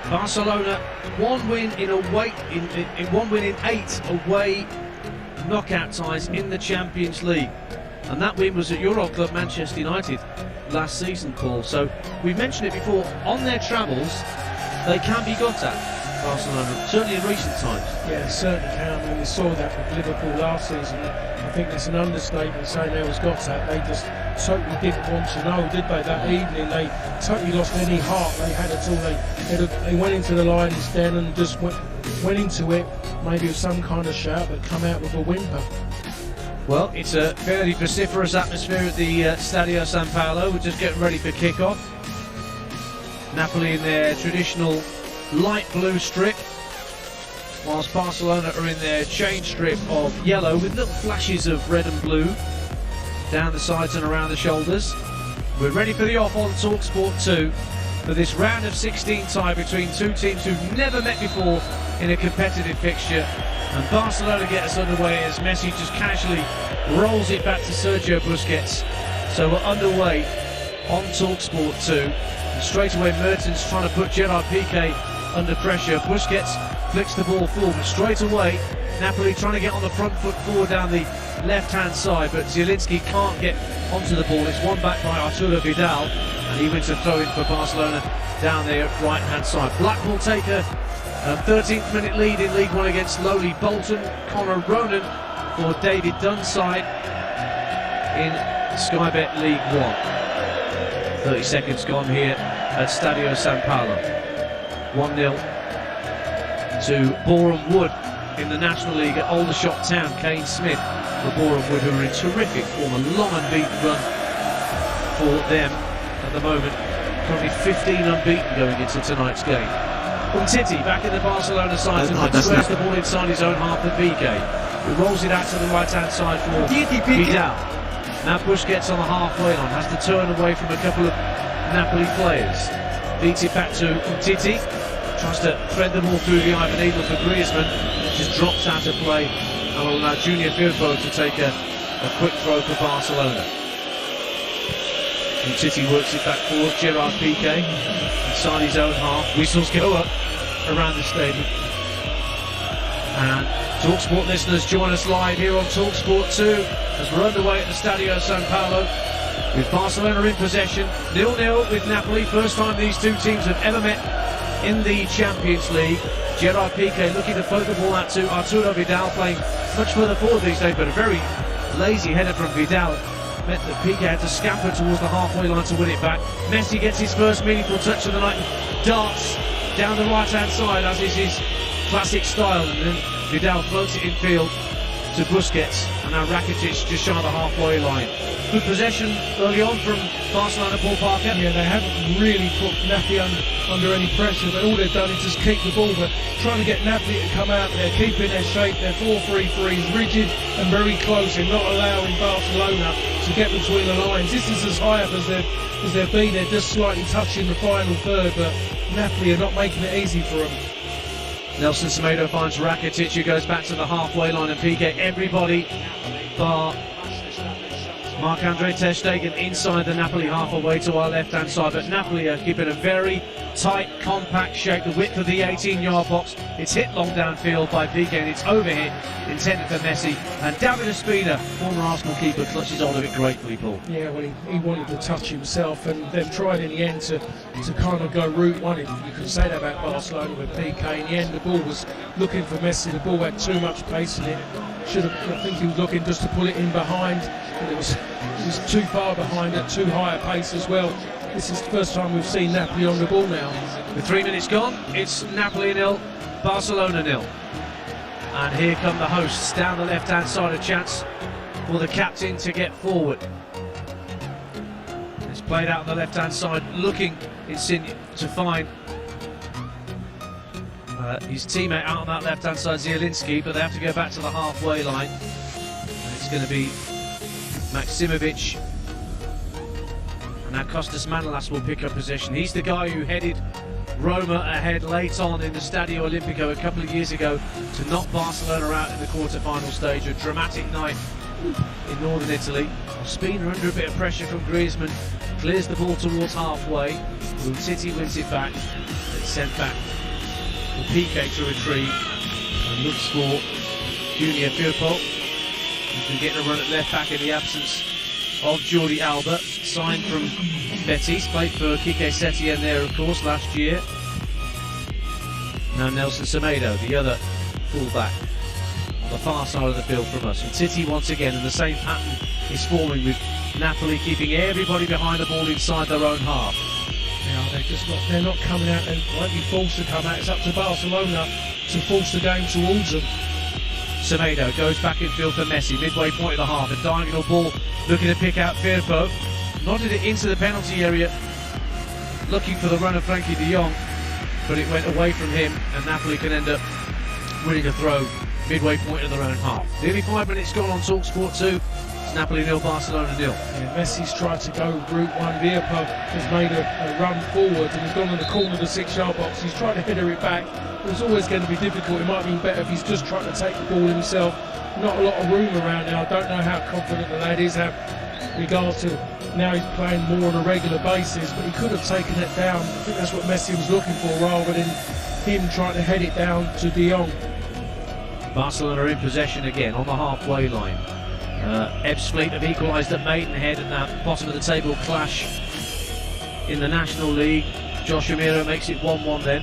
Barcelona, one win in 8 away knockout ties in the Champions League, and that win was at Euro Club Manchester United last season, Paul. So we've mentioned it before, on their travels they can be got at, Barcelona, certainly in recent times. Yeah, certainly can. I mean, we saw that with Liverpool last season. I think it's an understatement saying they was got at. They just totally didn't want to know, did they? That evening they totally lost any heart they had at all. They went into the lion's den and just went into it, maybe with some kind of shout, but come out with a whimper. Well, it's a fairly vociferous atmosphere at the Stadio San Paolo. We're just getting ready for kick-off. Napoli in their traditional light blue strip, whilst Barcelona are in their chain strip of yellow with little flashes of red and blue down the sides and around the shoulders. We're ready for the off on TalkSport 2 for this round of 16 tie between two teams who've never met before in a competitive fixture. And Barcelona get us underway as Messi just casually rolls it back to Sergio Busquets. So we're underway on TalkSport 2. And straight away Mertens trying to put Gerard Piqué under pressure. Busquets flicks the ball forward. Straight away Napoli trying to get on the front foot forward down the left-hand side, but Zielinski can't get onto the ball. It's won back by Arturo Vidal, and he wins a throw-in for Barcelona down their right-hand side. Blackpool take a 13th minute lead in League One against lowly Bolton. Conor Ronan for David Dunn's side in Sky Bet League One. 30 seconds gone here at Stadio San Paolo. 1-0 to Boreham Wood in the National League at Aldershot Town. Kane Smith for Boreham Wood, who are in terrific form, a long unbeaten run for them at the moment. Currently 15 unbeaten going into tonight's game. Umtiti back in the Barcelona side to squares the ball inside his own half for Piqué, who rolls it out to the right-hand side for Vidal. Now Busquets on the halfway line, has to turn away from a couple of Napoli players. Beats it back to Umtiti, tries to thread the ball through the eye of an eagle for Griezmann, just drops out of play, and will allow Junior Firpo to take a quick throw for Barcelona. Umtiti works it back forward, Gerard Piqué inside his own half. Whistles go up around the stadium. And TalkSport listeners, join us live here on TalkSport 2 as we're underway at the Stadio San Paolo with Barcelona in possession, 0-0 with Napoli. First time these two teams have ever met in the Champions League. Gerard Piqué looking to float the ball out to Arturo Vidal, playing much further forward these days, but a very lazy header from Vidal meant that Piqué had to scamper towards the halfway line to win it back. Messi gets his first meaningful touch of the night, darts down the right-hand side, as is his classic style, and then Vidal floats it in field to Busquets, and now Rakitic just shy of the halfway line. Good possession early on from Barcelona, Paul Parker. Yeah, they haven't really put Napoli under any pressure, but all they've done is just keep the ball, but trying to get Napoli to come out there, keeping their shape. Their 4-3-3 is rigid and very close in not allowing Barcelona to get between the lines. This is as high up as they've been. They're just slightly touching the final third, but Napoli are not making it easy for them. Nelson Semedo finds Rakitic, who goes back to the halfway line, and Piqué, everybody bar Marc-Andre ter Stegen inside the Napoli half away to our left-hand side, but Napoli are keeping a very tight, compact shape. The width of the 18-yard box, it's hit long downfield by Piqué, and it's overhit, intended for Messi, and David Ospina, former Arsenal keeper, clutches hold of it gratefully, Paul. Yeah, well, he wanted to touch himself, and they've tried in the end to kind of go route one. You can say that about Barcelona with Piqué. In the end, the ball was looking for Messi. The ball had too much pace in it. I think he was looking just to pull it in behind, but it was too far behind at too high a pace as well. This is the first time we've seen Napoli on the ball now. With 3 minutes gone, it's Napoli 0, Barcelona 0. And here come the hosts down the left-hand side, a chance for the captain to get forward. It's played out on the left-hand side, looking Insigne to find his teammate out on that left-hand side, Zielinski, but they have to go back to the halfway line. And it's going to be Maksimovic. And now Kostas Manolas will pick up possession. He's the guy who headed Roma ahead late on in the Stadio Olimpico a couple of years ago to knock Barcelona out in the quarter-final stage. A dramatic night in northern Italy. Ospina under a bit of pressure from Griezmann. clears the ball towards halfway. City wins it back. It's sent back for Piqué to retrieve and looks for Junior Firpo, who's been getting a run at left back in the absence of Jordi Alba. Signed from Betis, played for Quique Setien there, of course, last year. Now Nelson Semedo, the other fullback, on the far side of the field from us. And City once again, and the same pattern is forming with Napoli keeping everybody behind the ball inside their own half. They're not coming out, and won't be forced to come out. It's up to Barcelona to force the game towards them. Semedo goes back in field for Messi, midway point of the half, a diagonal ball looking to pick out Firpo. Nodded it into the penalty area, looking for the run of Frankie de Jong, but it went away from him, and Napoli can end up winning a throw midway point of their own half. Nearly 5 minutes gone on TalkSport 2. It's Napoli 0, Barcelona 0. Yeah, Messi's tried to go route one. Firpo has made a run forward and has gone in the corner of the 6-yard box. He's tried to header it back. It was always going to be difficult. It might have been better if he's just trying to take the ball himself. Not a lot of room around now. I don't know how confident the lad is regards to now he's playing more on a regular basis, but he could have taken it down. I think that's what Messi was looking for, rather than him trying to head it down to de Jong. Barcelona are in possession again on the halfway line. Ebbsfleet have equalised at Maidenhead in that bottom of the table clash in the National League. Josh Amiro makes it 1-1 then.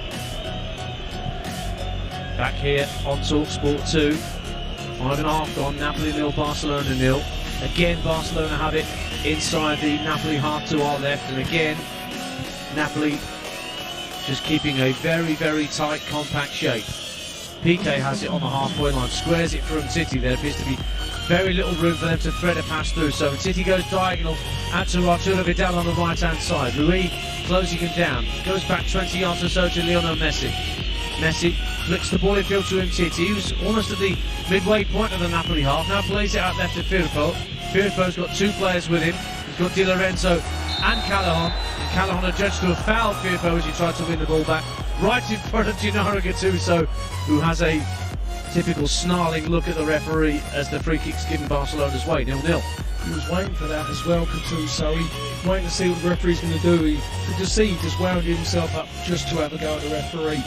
Back here on TalkSport 2. 5.5 gone, Napoli 0, Barcelona 0. Again, Barcelona have it inside the Napoli half to our left, and again, Napoli just keeping a very, very tight, compact shape. Piqué has it on the halfway line, squares it from City. There appears to be very little room for them to thread a pass through, so City goes diagonal out to Arturo Vidal on the right-hand side. Rui closing him down, goes back 20 yards or so to Lionel Messi. Messi flicks the ball in field to him, Titi, who's almost at the midway point of the Napoli half. Now plays it out left to Firpo. Firpo's got 2 players with him. He's got Di Lorenzo and Callahan. And Callahan adjudged to have fouled Firpo as he tried to win the ball back right in front of Gennaro Gattuso, who has a typical snarling look at the referee as the free kick's given Barcelona's way, 0-0. He was waiting for that as well, Gattuso. He waiting to see what the referee's going to do. He could just see he just wound himself up just to have a go at the referee.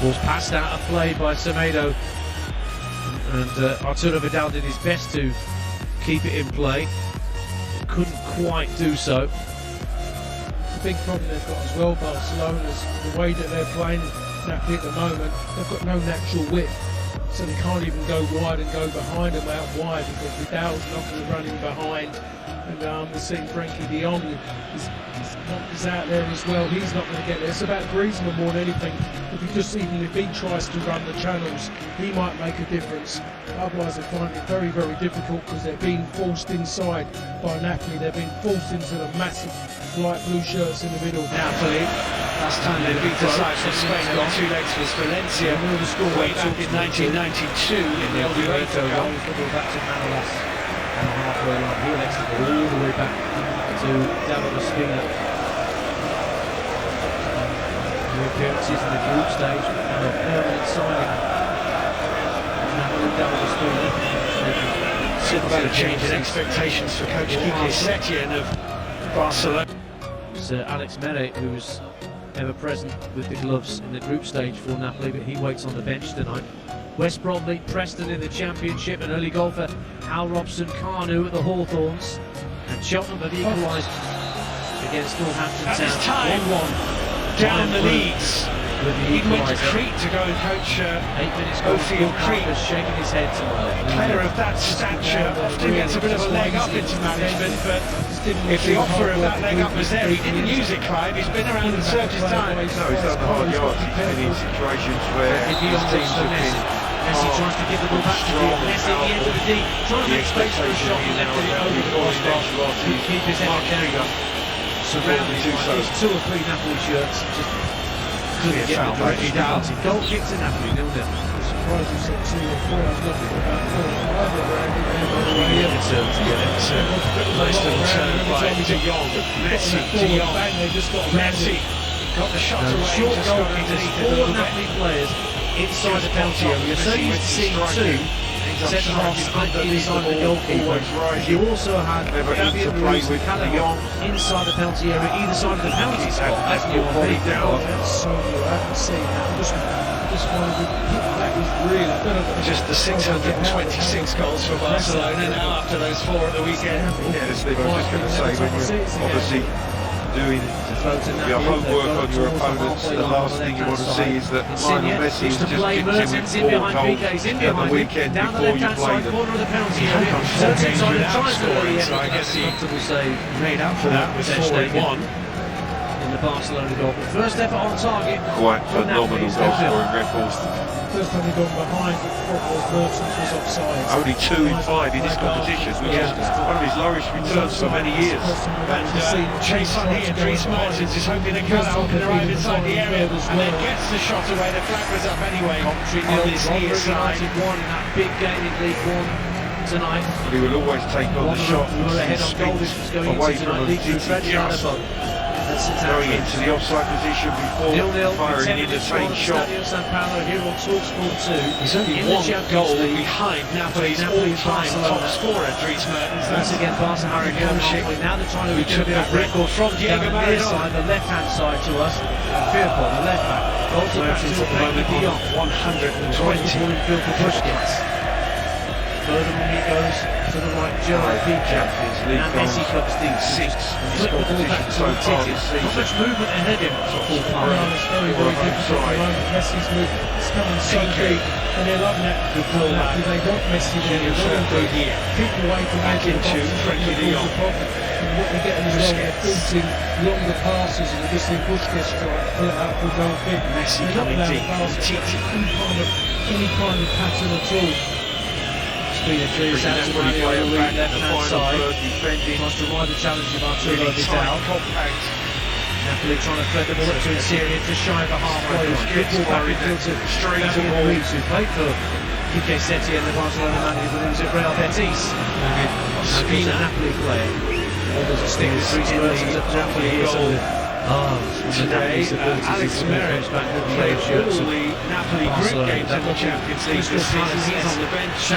Ball's passed out of play by Semedo, and Arturo Vidal did his best to keep it in play. Couldn't quite do so. The big problem they've got as well, Barcelona, is the way that they're playing Napoli at the moment. They've got no natural width, so they can't even go wide and go behind them out wide, because Vidal's not going to run in behind. And we're seeing Frankie de Jong is out there as well. He's not going to get there. It's about Griezmann more than anything. If he tries to run the channels, he might make a difference. Otherwise, they find it very, very difficult, because they're being forced inside by Napoli. They're being forced into the massive light blue shirts in the middle. Napoli, last time they beat the side from Spain over 2 legs was Valencia, way back in 1992 in the UEFA Cup. Back to Napoles and the halfway line. He elects to go all the way back to David Ospina. New appearances in the group stage and a permanent signing. David Ospina. Talk about a change in expectations for coach Quique Setien of Barcelona. It's Alex Mere, who's ever present with the gloves in the group stage for Napoli, but he waits on the bench tonight. West Brom beat Preston in the Championship, an early goal for Al Robson-Kanu at the Hawthorns, and Cheltenham have equalised against Northampton At this Town. time, 1-1 down the leagues. He went to Crete to go and coach 8 minutes gone. Ophir Crete. Shaking his head to A player of that stature often gets a bit of a leg up into management, but if the offer of that leg up was there, he didn't use it, Clive. He's been around and served his time. No, he's done the hard yards. He's been in situations where his teams have been Messi tries to give the ball back to Messi at the end of the D, trying to make space for a shot. He left it over the crossbar. Keep his head down. Surrounded by these 2 or 3 Napoli shirts. Just couldn't get the direction out. Goal kick to Napoli, 0-0. I'm surprised you said 2 or 3. I was looking for about 4 or 5 Nice little turn by De Jong. Messi, De Jong. Messi got the shot away. Short Just goal got kick. underneath There's a 4 little bit. Napoli players inside the penalty area. We're so used to seeing 2. centre half split either side of the goalkeeper. You also had Fabian Ruiz and Callaghan inside the penalty area, either side of the penalty spot. That's new on Big down. So you haven't seen that. Just wanted to that was really just the 626 goals for Barcelona now after those 4 at the weekend. Yeah, Steve, I was just going to say, when you're obviously doing your homework on your opponents, the last thing you want to see is that Lionel Messi is just gets you with 4 goals at the weekend before you play them. So I guess he made up for that with 4-1. In the Barcelona goal. First effort on target. Quite phenomenal goal scoring record. First time he gone behind, what was Mertens was offside. Only 2 in 5 in this competition, which is one of his lowest returns for many years. And Chase on here, Dries Mertens is hoping to cut out and arrive inside the area, and then gets the shot away. The flag was up anyway on this near side. Won in that big game in League One tonight. But he will always take on the shot away from a easy chance. Going into the offside position before firing in the same shot. San Paolo here on TalkSport 2. He's only 1 goal behind Napoli's all-time top scorer, Dries Mertens. That's again Barca Harry Kane. Now they're trying to return that record from Diego Maradona, the left-hand side to us. Firpo, the left back. Goals are back to the moment on 120 field for Busquets. Furthermore, he goes to the right, Gerard Piqué. And Messi comes deep. 6 Flip the ball back to Titi. Not much movement ahead of him for full power. It's very, very difficult at the moment. Messi's movement is coming so deep, and they're loving that. They want Messi there. They want to keep away from back into Frankie de Jong. And what they're getting is they're forcing longer passes, and they're just seeing Busquets try to pull it out for goal kick. Messi coming deep. Titi. Any kind of pattern at all. Speed of Julius Antonio on the left-hand side. Wants to ride the challenge of Arturo Vidal. Napoli trying to thread the ball up to Insigne, just shy of the halfway line. Good ball back infield to Fabian Ruiz, who played for Quique Setién, the Barcelona manager, when he was at Real Betis. Now he's a Napoli player. All does a stick with Dries Mertens at Napoli here. Today, Alex Meret back with all the Napoli group games in the Champions League this season. He's on the bench.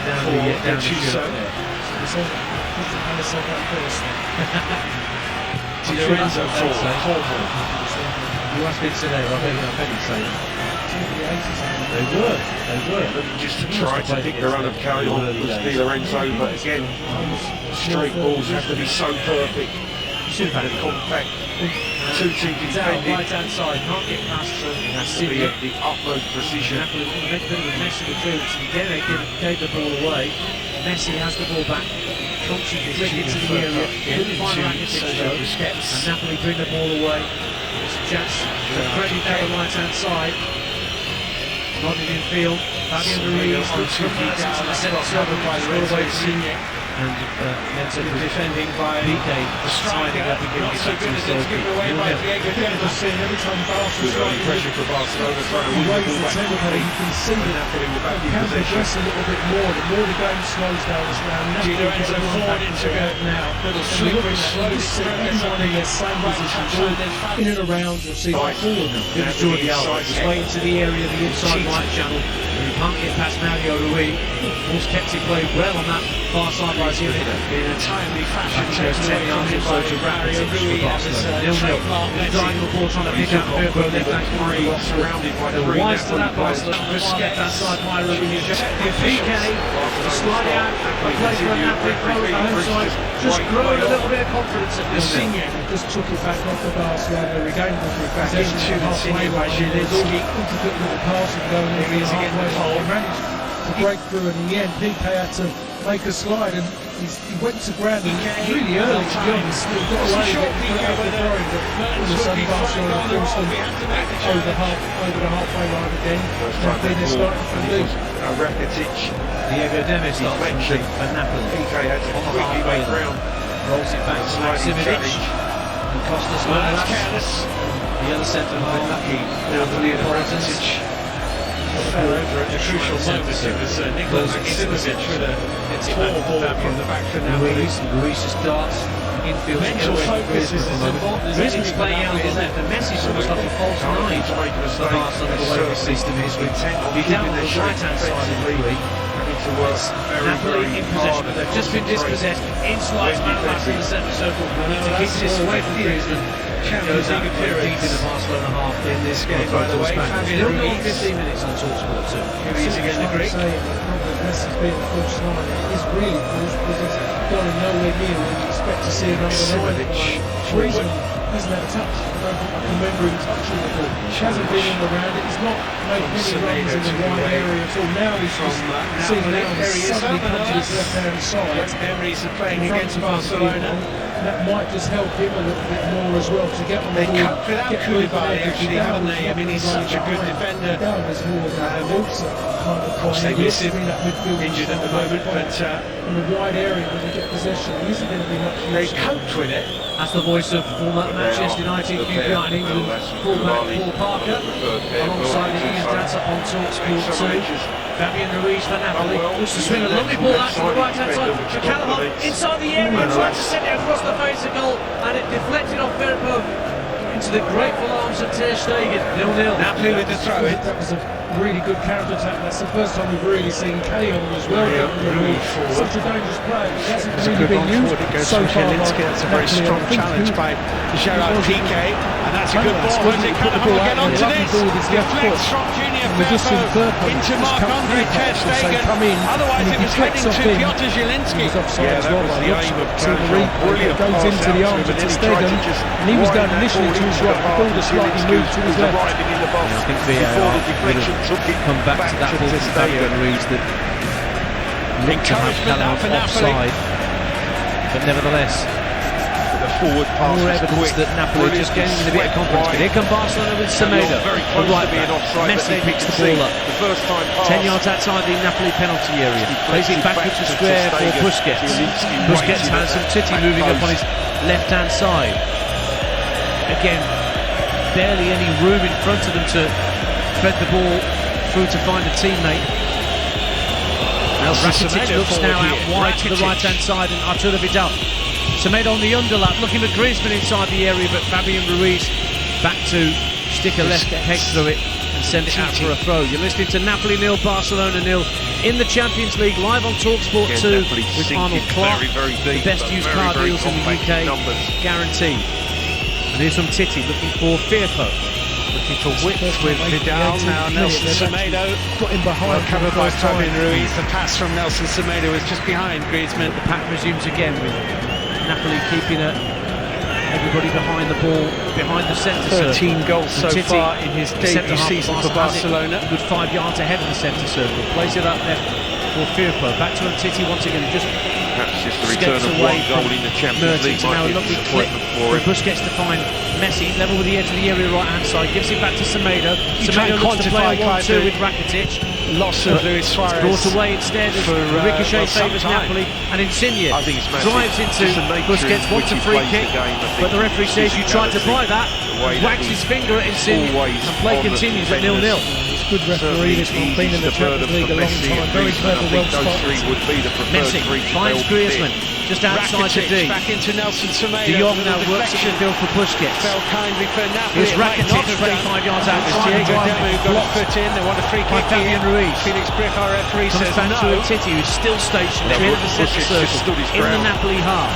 Down the Chiso. Di Lorenzo for Holborn. You asked me today, I bet he'd say that. They were. Just to try to pick the run of Cahill was Di Lorenzo, but again, straight balls have to be so perfect. Should have had a compact. 2 teams defending. Right-hand side, can't get past It has to be at the utmost precision. Napoli make a bit of a mess of the clearance, and Derek gave the ball away. Messi has the ball back. Constantly flick into the area. Couldn't find Rakitic though. And Napoli bring the ball away. It's a chance to thread it down the right-hand side. Nodding in field. Fabian Ruiz looks from Mertens into the centre circle by Insigne. And Neto defending by Piqué, tidying up again. Not so good as it's given away by Diego Maradona. Every time Barca Good early pressure for Barcelona, trying to win the ball back quickly. you can see Napoli with back in can possession. progress a little bit more. The more the game slows down this round, Di Lorenzo forward into it now. Little slippery, slow spread. everyone in their same position, in and around, you'll see Right. forward. Good Jordi Alba, his way into the area of the inside right channel. And he can't get past Mario Rui. Ball's kept it played well on that far side by Zurich. In a timely fashion, There's 10 yards or so to Rakitic for Barcelona. 0-0. Diagonal ball trying to pick up Firpo left hand corner. Surrounded by The 3 wise to that Napoli Barcelona. players. Busquets that side, Myra Ruiz. Piqué sliding out. A play for a Napoli player on the home side. Just growing a little bit of confidence at this thing. Just took it back off the Barcelona, regained the possession into halfway by line. There's all Zielinski. intricate little passing going in the halfway line. He managed to break through, and in the end, Piqué had to make a slide, and he went to ground really early, to be honest. He got away with it, put it over the throwing, but all of a sudden Barcelona forced them over the halfway line again. And then they're starting from deep. Rakitic, Diego Demis starts for Napoli. Piqué had to quickly make ground. Rolls it back to Sliding Maximovic. challenge. And Costas That's Manolas, careless. the other centre half. Lucky Napoli and Rakitic. Fell over at a crucial moment. It was Nikola Maximovic with a poor ball from the back for Napoli. Ruiz just darts infield. Mental focus is as important as Griezmann's anything playing for out his Napoli. left, and Messi's from almost like a false nine for Barcelona, the way the system is. We're down on the right-hand side of the league. Napoli in possession, but they've just been dispossessed. In slides Matalas in the centre circle. Need to keep this away from Griezmann. Goes out deep in the Barcelona half in this game, by the way. Still going 15 minutes on TalkSport 2. He's again the Greek. Messi's being the false nine. It is really false because he's going nowhere near where you expect to see a number 9. Griezmann hasn't had a touch. I don't think I can remember him touching the ball. He hasn't been in around it. He's not made many runs in the wide area at all. Now he's just seen now and suddenly come to his left-hand side. Memories of playing against Barcelona. That might just help him a little bit more as well to get on the ball. They coped without Koulibaly actually, haven't they? I mean, he's such a good defender. There's more than also kind of they miss him, midfield injured at the moment, but in the wide area when they get possession, he isn't going to be much use. they coped with it. That's the voice of former Manchester United QPR in England, fullback Paul Parker, alongside Ian Dancer on TalkSport 2. Fabian Ruiz for Napoli, looks to swing a lovely ball out to the right-hand side. McCallum inside the area, tried to send it across the face of goal, and it deflected off Firpo into the grateful arms of Ter Stegen. 0-0. Napoli with the throw-in. That was a really good counter-attack. That's the first time we've really seen Keon as well. Such a dangerous player. He hasn't really been used so far. That's a very strong challenge by Gerard Piqué, and that's a good ball. Jose Callum will get onto this. Deflects from Junior Firpo into Marc-Andre Ter Stegen. Otherwise it was heading to Piotr Zielinski. Yeah, that was the aim of Brilliant. Goes into the arms of Ter Stegen, and he was going initially to his right. The ball just slightly moved to his left. I think VAR would have come back to that ball from Fabian Ruiz that looked to have Callum offside, but nevertheless more evidence that Napoli are just gaining a bit of confidence. But here come Barcelona with Semedo, the right back. Messi picks the ball up 10 yards outside the Napoli penalty area, plays it back into square for Busquets. Busquets has some Titi moving up on his left hand side. Again, barely any room in front of them to thread the ball through to find a teammate. Rakitic looks now out wide to the right hand side, and Arturo Vidal. Semedo on the underlap, looking for Griezmann inside the area, but Fabian Ruiz back to stick a left peg through it and send it out for a throw. You're listening to Napoli 0, Barcelona 0 in the Champions League, live on TalkSport 2 with Arnold Clark. The best used car deals in the UK, guaranteed. And here's from Titi looking for Firpo. Looking for width with Vidal. Now Nelson Semedo got him behind. Well covered by Fabian Ruiz. The pass from Nelson Semedo was just behind Griezmann. The pack resumes again with Napoli keeping everybody behind the ball, behind the centre circle. 13 goals so far in his debut season for Barcelona. Good 5 yards ahead of the centre circle. Plays it up left for Firpo. Back to Titi once again. Just perhaps just the return of one goal in the Champions League now might a be lovely clip for for Busquets to find Messi, level with the edge of the area right hand side, gives it back to Semedo. Semedo looks to play a 1-2 with Rakitic. Loss of Luis Suarez. Brought away instead as Ricochet favours Napoli, and Insigne drives into Busquets, wants a free kick, but the referee says you tried to buy that, wags his finger at Insigne, and play continues at 0-0. Good referee, this one, been in the Champions League a long time, very clever, well spotted. Messi finds Griezmann just outside the D. Back into Nelson Semedo. De Jong now works at midfield for Busquets. Fell kindly for Napoli. Here's Rakitic 25 yards out. Diego Demu got a foot in. They want a free kick. Fabian Ruiz. Felix Brick, our referee, comes says back no. to Titi, who's still stationed at the end of the centre circle in the Napoli half.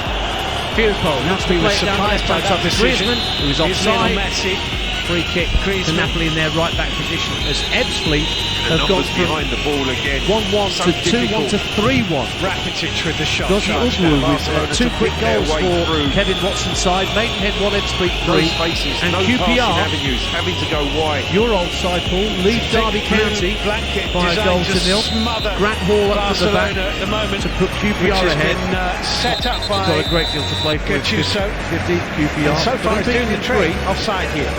Firpo wants to play it down the left hand side to Griezmann, who is offside. Messi. Free kick to Napoli in their right back position as Ebbsfleet have gone from behind the ball again. 1-1 to 2-1 to 3-1. Rakitic with the shot. Dodgy Ugwu with 2 quick goals for Kevin Watson's side. Maidenhead 1, Ebbsfleet 3. And QPR, having to go wide. your old side, Paul, lead Derby County by a goal to 0. Grant Hall up at the back at the moment to put QPR ahead. Set up by got a great deal to play for. 50 QPR. So far he's doing the trick. Offside here.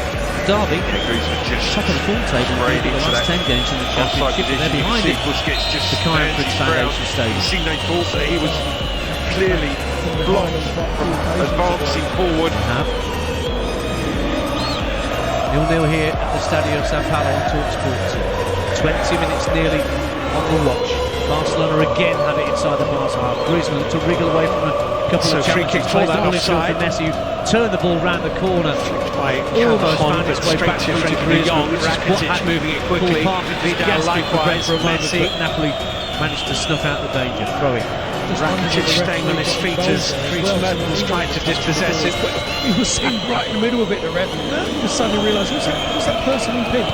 Derby, top of the form table in the last 10 games in the Championship. They're behind it. The Kyan Prince Foundation Stadium. They thought that he was clearly blocked from advancing forward. 0-0 here at the Stadio San Paolo on TalkSport 2. 20 minutes nearly on the watch. Barcelona again have it inside the Barca half. Griezmann to wriggle away from a couple of free kick for that offside. Messi, who turned the ball round the corner, by almost found its way back to Frenkie de Jong. Rakitic moving it quickly. Vidal likewise. Messi. Napoli managed to snuff out the danger. Throwing. Rakitic staying on his feet as Dries Mertens tried to dispossess it. He was sitting right in the middle of it, the ref. He suddenly realised, what's that person in pink?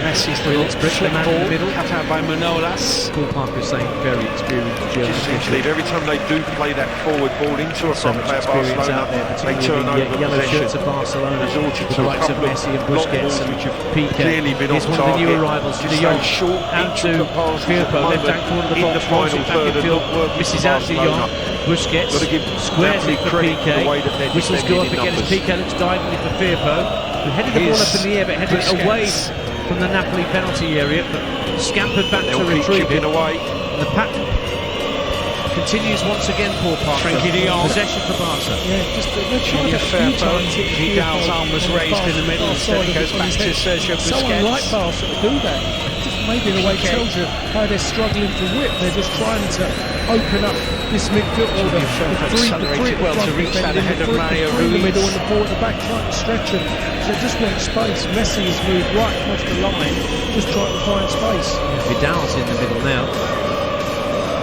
Messi's little flick ball cut out by Manolas. Paul Parker saying very experienced German. Essentially, every time they do play that forward ball into a front player, Barcelona, they turn over yellow shirts of Barcelona, with the likes of Messi and Busquets and Piqué. He's one of the new arrivals. De Jong out to Firpo, left hand corner of the box, rolls it back in field, misses out De Jong. Busquets squares it for Piqué. Whistles go up again as Piqué looks diagonally for Firpo, who headed the ball up in the air but headed it away from the Napoli penalty area, but scampered back to retrieve it. And the pack continues once again. Paul Parker. Frenkie de Jong. Possession for Barca. Yeah, just Junior Firpo. Vidal's arm was raised in the middle. Instead it goes back to Sergio Busquets. Someone like Barca to do that. Just maybe in a way tells you how they're struggling to whip. They're just trying to open up this midfield order. The three well to reach that ahead of Mario Ruiz. In the middle and the four at the back trying to stretch them. So they just want space. Messi has moved right across the line, just trying to find space. Vidal's in the middle now.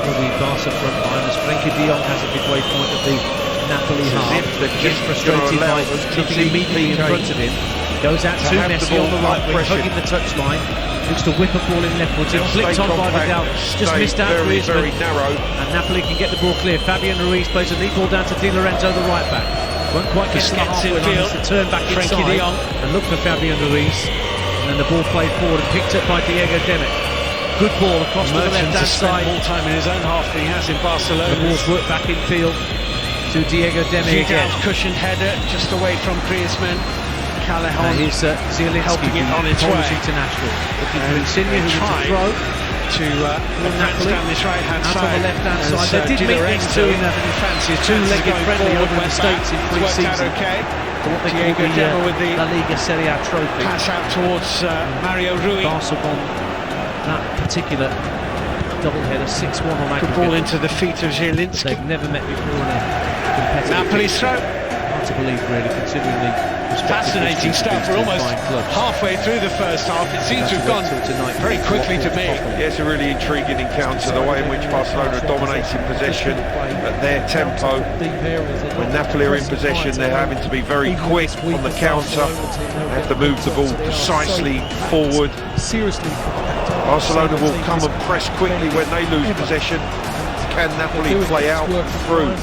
For the Barca front line, as Frenkie de Jong has a midway point of the Napoli half. Gets frustrated by looking immediately in front of him. Goes out to Messi on the right wing, hugging the touchline. Looks to whip a ball in left foot. Flicked on by Vidal. Just missed out Griezmann. And Napoli can get the ball clear. Fabian Ruiz plays a neat ball down to Di Lorenzo, the right back. Won't quite get to the halfway line. To turn back inside and look for Fabian Ruiz. And then the ball played forward and picked up by Diego Demme. Good ball across to the left-hand side. More time in his own half than he has in Barcelona. The ball's worked back in field to Diego Demme again. Cushioned header just away from Griezmann. Callejon here's Zielinski helping it on its way. International. Looking for Insigne, who will throw to advance down this right-hand side. On the left-hand side. They did meet these two in a two-legged friendly over in the States in pre-season. For what they call the La Liga Serie A trophy. Pass out towards Mario Ruiz. Barca won that particular double-header 6-1 on aggregate. Good ball into the feet of Zielinski. They've never met before in a competitive Napoli's throw. Hard to believe, really, considering the fascinating stuff. We're almost halfway through the first half. It seems to have gone very quickly to me. Yeah, it's a really intriguing encounter, the way in which Barcelona are dominating possession at their tempo. When Napoli are in possession, they're having to be very quick on the counter. They have to move the ball precisely forward. Barcelona will come and press quickly when they lose possession. Can Napoli play out through?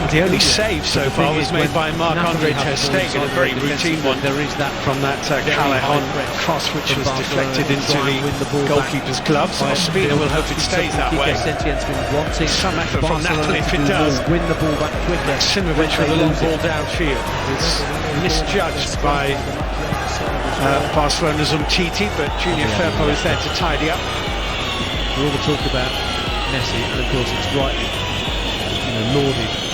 The only save so far was made by Marc-Andre ter Stegen, a very routine one from that Callejon cross, which was deflected into the goalkeeper's gloves. Ospina will hope it stays that way. Some effort from Napoli if it does. Win the ball back quicker. Simovic with a long ball downfield. It's misjudged by Barcelona's Umtiti, but Junior Firpo is there to tidy up. We all talk about Messi, and of course it's rightly lauded.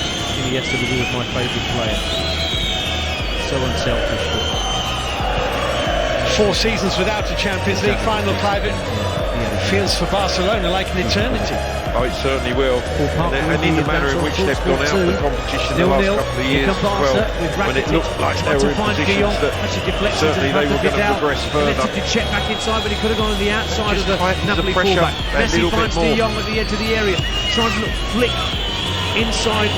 Yesterday he was my favourite player. So unselfish. 4 seasons without a Champions League final, Clive. Feels for Barcelona like an eternity. Oh, it certainly will. And in the manner in which they've gone out of the competition the last couple of years as well, when it looked like they were in positions that certainly they were going to progress further. To check back inside, but he could have gone on the outside of the Napoli fullback. Messi finds De Jong at the edge of the area, trying to flick inside.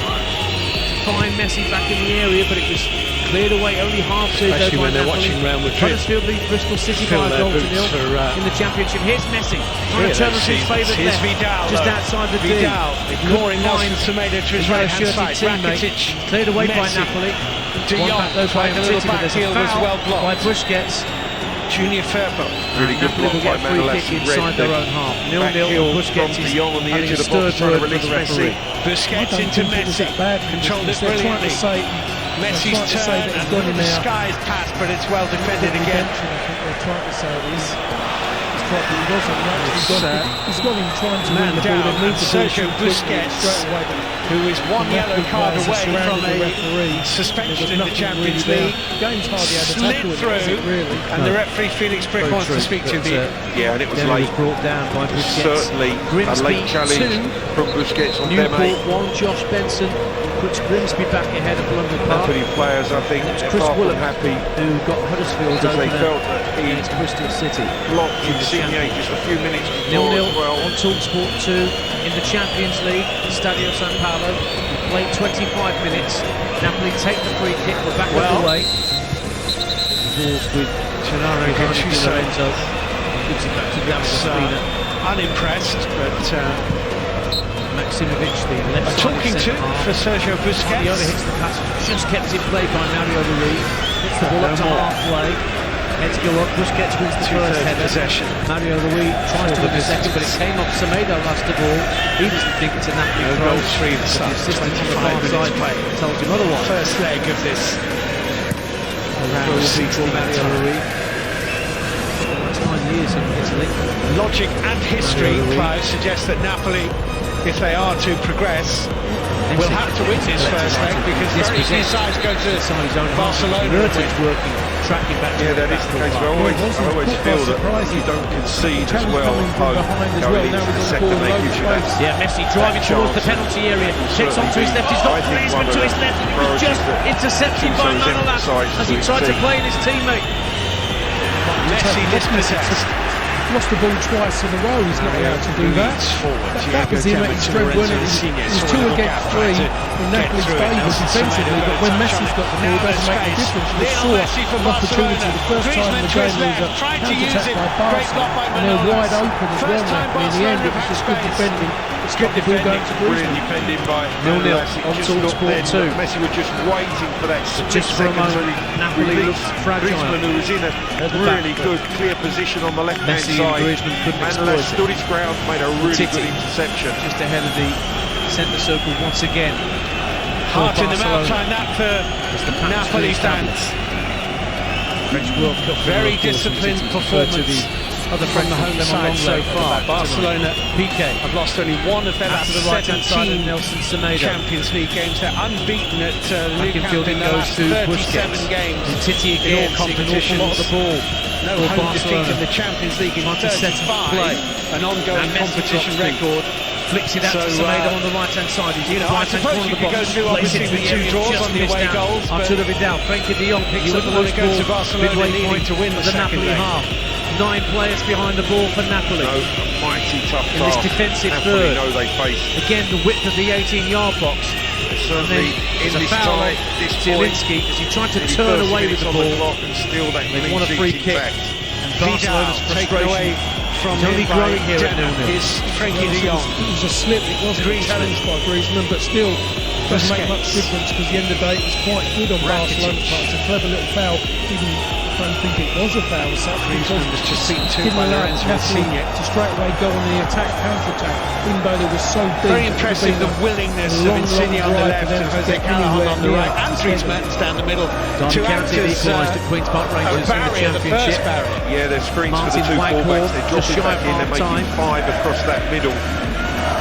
Find Messi back in the area, but it was cleared away only half to go by they're watching round with Huddersfield lead Bristol City by a goal to nil in the Championship. Here's Messi trying to turn on his favourite left, Vidal, just outside the D. Ignoring Nelson Semedo to his right hand side. Rakitic cleared away by Napoli. De Jong tried a little back heel, was well blocked by Busquets. Junior Firpo. Really good block by Manolas inside their own half. 0-0. Busquets is on the edge of the box trying to release Messi. Busquets into Messi. Controlled it brilliantly. Messi's turn and a disguised pass, but it's well defended again. I think they're trying to say it is. It's properly. He wasn't. He's got him trying to win the ball. Down, and Sergio Busquets, who is one yellow card away from a suspension in the Champions League, slid through, and the referee Felix Brick wants to speak to him. Yeah, and it was late. Brought down by Busquets. Certainly a late challenge from Busquets on Newport 1, Josh Benson puts Grimsby back ahead of London Park. Napoli players, I think, It's Chris far from Willock happy who got Huddersfield because they over felt that he against Bristol City. blocked Insigne just a few minutes before 0-0 as well. on TalkSport 2 in the Champions League, Stadio San Paolo. We played 25 minutes. Napoli take the free kick. We're back on the way. Balls with Gennaro Gattuso. Lorenzo. Gives it back to David Unimpressed, but Maximovic, the left a talking to for Sergio Busquets. The other hits the pass, just kept in play by Mario Rui. Hits the ball up to halfway. Heads go up, Busquets wins the first header. Possession. Mario Rui tries to win the second, but it came off Semedo last of all. He doesn't think it's a Napoli throw. Goal 3 of the The assistant on the far side told him otherwise. First leg of this round of 16 Mario Rui. 9 years in Italy. Logic and history, Clive, suggests that Napoli, if they are to progress, will have to win this first leg because very few sides go to Barcelona. Diretta working, tracking back to Yeah, that is the case. I always feel that you don't concede as well home going into the second leg gives you that. Yeah, Messi driving towards the penalty area, takes on to his left, he's got Griezmann to his left, and it was just intercepted by Manolas as he tried to play in his teammate. Messi dispossessed. Lost the ball twice in a row. He's not allowed to do that. That was him at his strength, wasn't it? It was 2 against 3 in Napoli's favour defensively, but when Messi's got the ball, it doesn't make a difference. We saw an opportunity the first time in the game was a counter-attack by Barca, and they're wide open as well. In the end, it was just good defending. It's got the ball going to Brilliant Griezmann. defending by 0-0 Napoles. on TalkSport 2. Messi were just waiting for that Just for a moment, Napoli looks fragile. Griezmann, who was in a really good, clear position on the left-hand Messi and side. Griezmann couldn't Manolas exploit stood his ground, made a really Titi, good interception. just ahead of the centre circle once again. Heart in the mouth like that for Napoli fans. French World Cup. Very disciplined performance Other from French the home side so far. Barcelona Piqué have lost only one of their last to the right-hand side of 17 Nelson Semedo. Champions League games. They're unbeaten at the Back new in camp fielding in the goes last to 37 Busquets. games. And Titi in again, all competitions. a lot of the ball. No for home defeat Barcelona. in the Champions League in Trying to set up 35, play. an ongoing And Messi competition drops deep. record. Flicks it out to Semedo on the right-hand side. He's in the I right-hand suppose corner you of the could go box. through Plays obviously it to with the two area, draws just on the missed away out. goals, but Arturo Vidal, Frenkie de Jong picks you up the wouldn't want loose to go ball to Barcelona midway needing point to win of the the second Napoli leg. half. 9 players behind the ball for Napoli. No, mighty tough In this task. defensive Napoli third. know they face. Again, the width of the 18-yard box. And then Certainly in there's a this foul on tie, this point, Zielinski as he tried to nearly turn 30 away with minutes the on the ball. clock and still that They clean want a free sheet's kick. intact. And Vidal Barcelona's taken away frustration. from It's only him by growing here at 0-0. is Frenkie de Jong. It was a slip. It wasn't challenged by Griezmann, but still doesn't make much difference because at the end of the day it was quite good on Barcelona's part. It's a clever little foul. Even I don't think it was a foul as such. Griezmann was just beaten too didn't by allow Lorenzo Napoli Insigne. to straight away go on the attack, counter-attack, even though they were so deep. Very impressive, the willingness of Insigne on the left and Jose Callahan on the right, and Dries Mertens down the middle. Derby To act County as equalised at Queen's Park a Rangers in the barrier, the first Championship. barrier. Yeah, there's screens for the Martin two Waghorn, fullbacks. They're just dropping shy back of in. They're making half-time. 5 across that middle.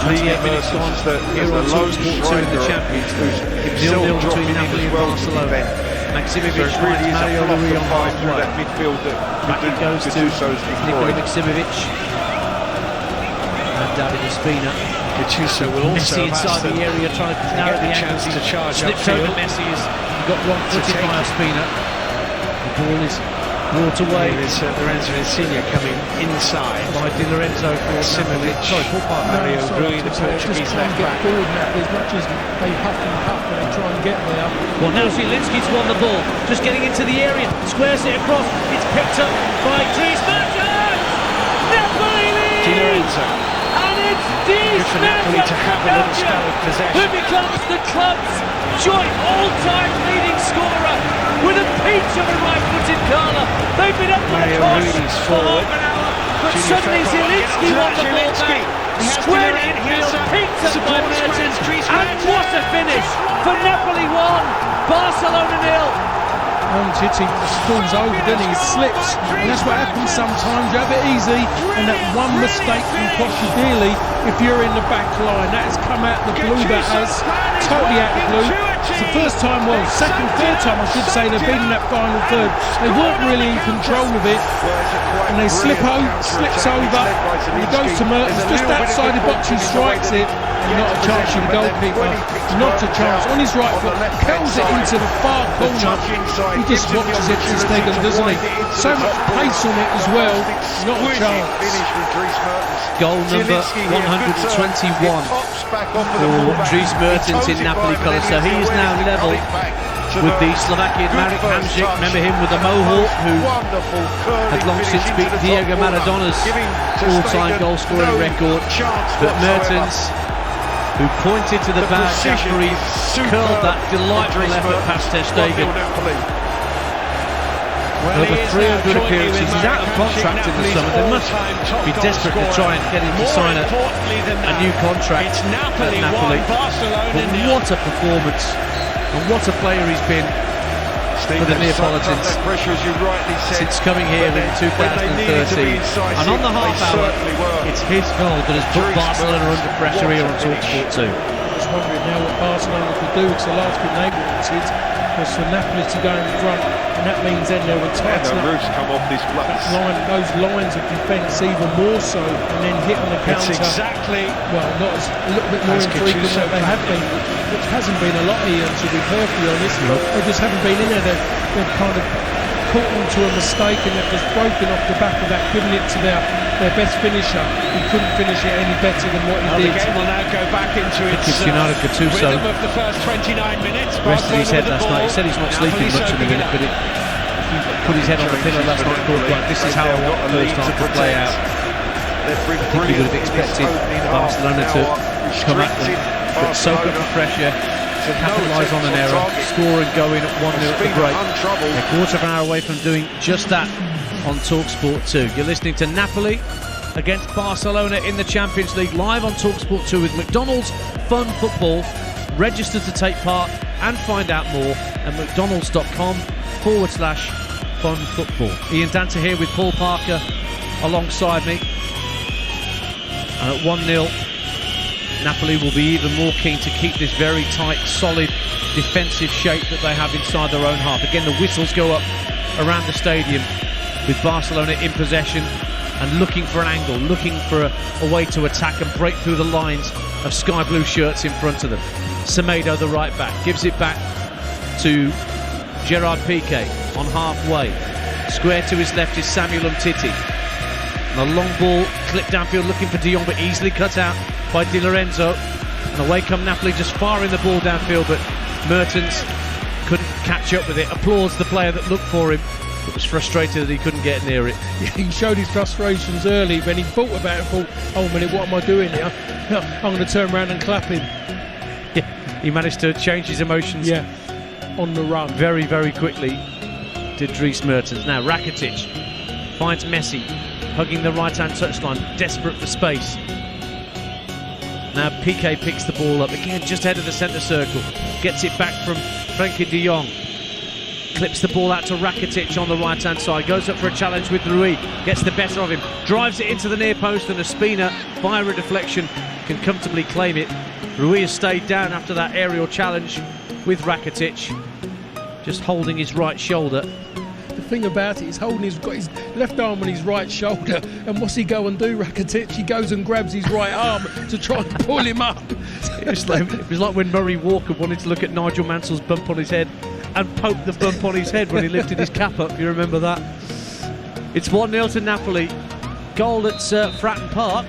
28 minutes gone as the here on lone TalkSport 2 in the striker Champions who's League. still 0-0 dropping between in Napoli as and well to Barcelona. defend. Maximovic So it really finds is a Mario fluff Rui of on fight through halfway. that midfield that Back it goes to Gattuso's Nikola destroyed. Maximovic. And David Ospina. Gattuso will also Messi have inside asked the them area trying to narrow get the the angles. chance to charge Slipped over upfield. Messi as he got wrong-footed take by it. Ospina. The ball is brought away Here is Lorenzo Insigne coming inside. by Di Lorenzo for Similarly, Sorry, Paul Parker. Mario Rui, the Just Portuguese try and left get back. forward now. As much as they huff and puff when they try and get there. Well, now Zielinski's won the ball, just getting into the area, squares it across, it's picked up by Dries Mertens! Napoli leads! Di Lorenzo. And it's Dries Good for Napoli to have a little spell of who possession. becomes the club's joint all-time leading scorer with a peach of a right-footed curler. They've been up for the Mario toss Rui's for forward. half an hour, but Junior suddenly Firpo Zielinski again. won the ball Zielinski. back, He has squared Di it Lorenzo. infield, picked up by Support squares, Mertens, Dries and Mertens. what a finish for Napoli 1, Barcelona 0. Titi falls over, then he slips, and that's what happens sometimes. You have it easy, and that one mistake can cost you dearly if you're in the back line. That has come out the blue, that has totally out the blue. It's the first time, well, second, third time I should say, they've been in that final third. They weren't really in control of it, and they slips over, and he goes to Mertens, just outside the box, he strikes it, and not a chance for the goalkeeper, not a chance, on his right foot, curls it into the far corner. He just watches it to Stegen, doesn't he? So much pace on it as well, not a chance. Goal number 121 for Dries Mertens in Napoli colours, so he is now level with the Slovakian Marek Hamšík. Remember him with the Mohawk, who had long since beat Diego Maradona's all-time goal-scoring record. But Mertens, who pointed to the bag after he curled that delightful effort past Ter Stegen. Over 300 appearances. He's out of contract in the summer. They must be desperate to try and get him to sign a new contract at Napoli. But what a performance, and what a player he's been for the Neapolitans since coming here in 2013. And on the half hour, it's his goal that has put Barcelona under pressure here on TalkSport 2. Just wondering now what Barcelona could do, because the last thing they wanted was for Napoli to go in front, and that means then they would tighten up those lines of defence even more so, and then hit on the counter. Well, not as a little bit more infrequent than they have been, which hasn't been a lot here, to be perfectly honest. They just haven't been in there. They've kind of caught onto a mistake, and they've just broken off the back of that, giving it to their best finisher. He couldn't finish it any better than what he did. The game will now go back into its rhythm of the first 29 minutes. Rested his head last night. He said he's not sleeping much in the minute, but he put his head on the pillow last night and thought, right, this is how I want the first half to play out. I think he would have expected Barcelona to come at them, but soak up the pressure, capitalise on an error, score and go in at 1-0 at the break. A quarter of an hour away from doing just that on TalkSport 2. You're listening to Napoli against Barcelona in the Champions League, live on TalkSport 2 with McDonald's Fun Football. Register to take part and find out more at mcdonalds.com/fun football. Ian Danter here with Paul Parker alongside me. And at 1-0, Napoli will be even more keen to keep this very tight, solid defensive shape that they have inside their own half. Again, the whistles go up around the stadium with Barcelona in possession and looking for an angle, looking for a way to attack and break through the lines of sky blue shirts in front of them. Semedo, the right back, gives it back to Gerard Piqué on halfway. Square to his left is Samuel Umtiti. And a long ball clipped downfield looking for De Jong, but easily cut out by Di Lorenzo. And away come Napoli, just firing the ball downfield, but Mertens couldn't catch up with it. Applauds the player that looked for him, but was frustrated that he couldn't get near it. Yeah, he showed his frustrations early when he thought about it, thought, oh, a minute, what am I doing here? I'm going to turn around and clap him. Yeah, he managed to change his emotions on the run very, very quickly, did Dries Mertens. Now Rakitic finds Messi, hugging the right-hand touchline, desperate for space. Now Piqué picks the ball up, again just ahead of the centre circle, gets it back from Frenkie de Jong, clips the ball out to Rakitic on the right-hand side, goes up for a challenge with Rui, gets the better of him, drives it into the near post, and Ospina, via a deflection, can comfortably claim it. Rui has stayed down after that aerial challenge with Rakitic, just holding his right shoulder. The thing about it is got his left arm on his right shoulder, and what's he go and do, Rakitic? He goes and grabs his right arm to try and pull him up. It was like when Murray Walker wanted to look at Nigel Mansell's bump on his head and poke the bump on his head when he lifted his cap up. You remember that? It's 1-0 to Napoli. Goal at Fratton Park,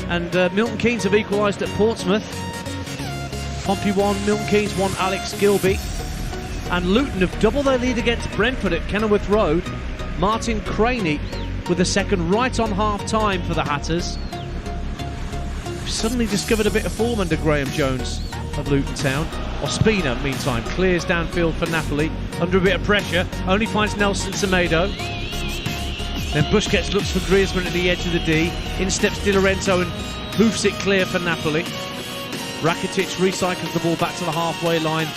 and Milton Keynes have equalised at Portsmouth. Pompey 1, Milton Keynes 1, Alex Gilby. And Luton have doubled their lead against Brentford at Kenilworth Road. Martin Craney with a second right on half-time for the Hatters. Suddenly discovered a bit of form under Graham Jones of Luton Town. Ospina, meantime, clears downfield for Napoli. Under a bit of pressure, only finds Nelson Semedo. Then Busquets looks for Griezmann at the edge of the D. In steps Di Lorenzo and hoofs it clear for Napoli. Rakitic recycles the ball back to the halfway line.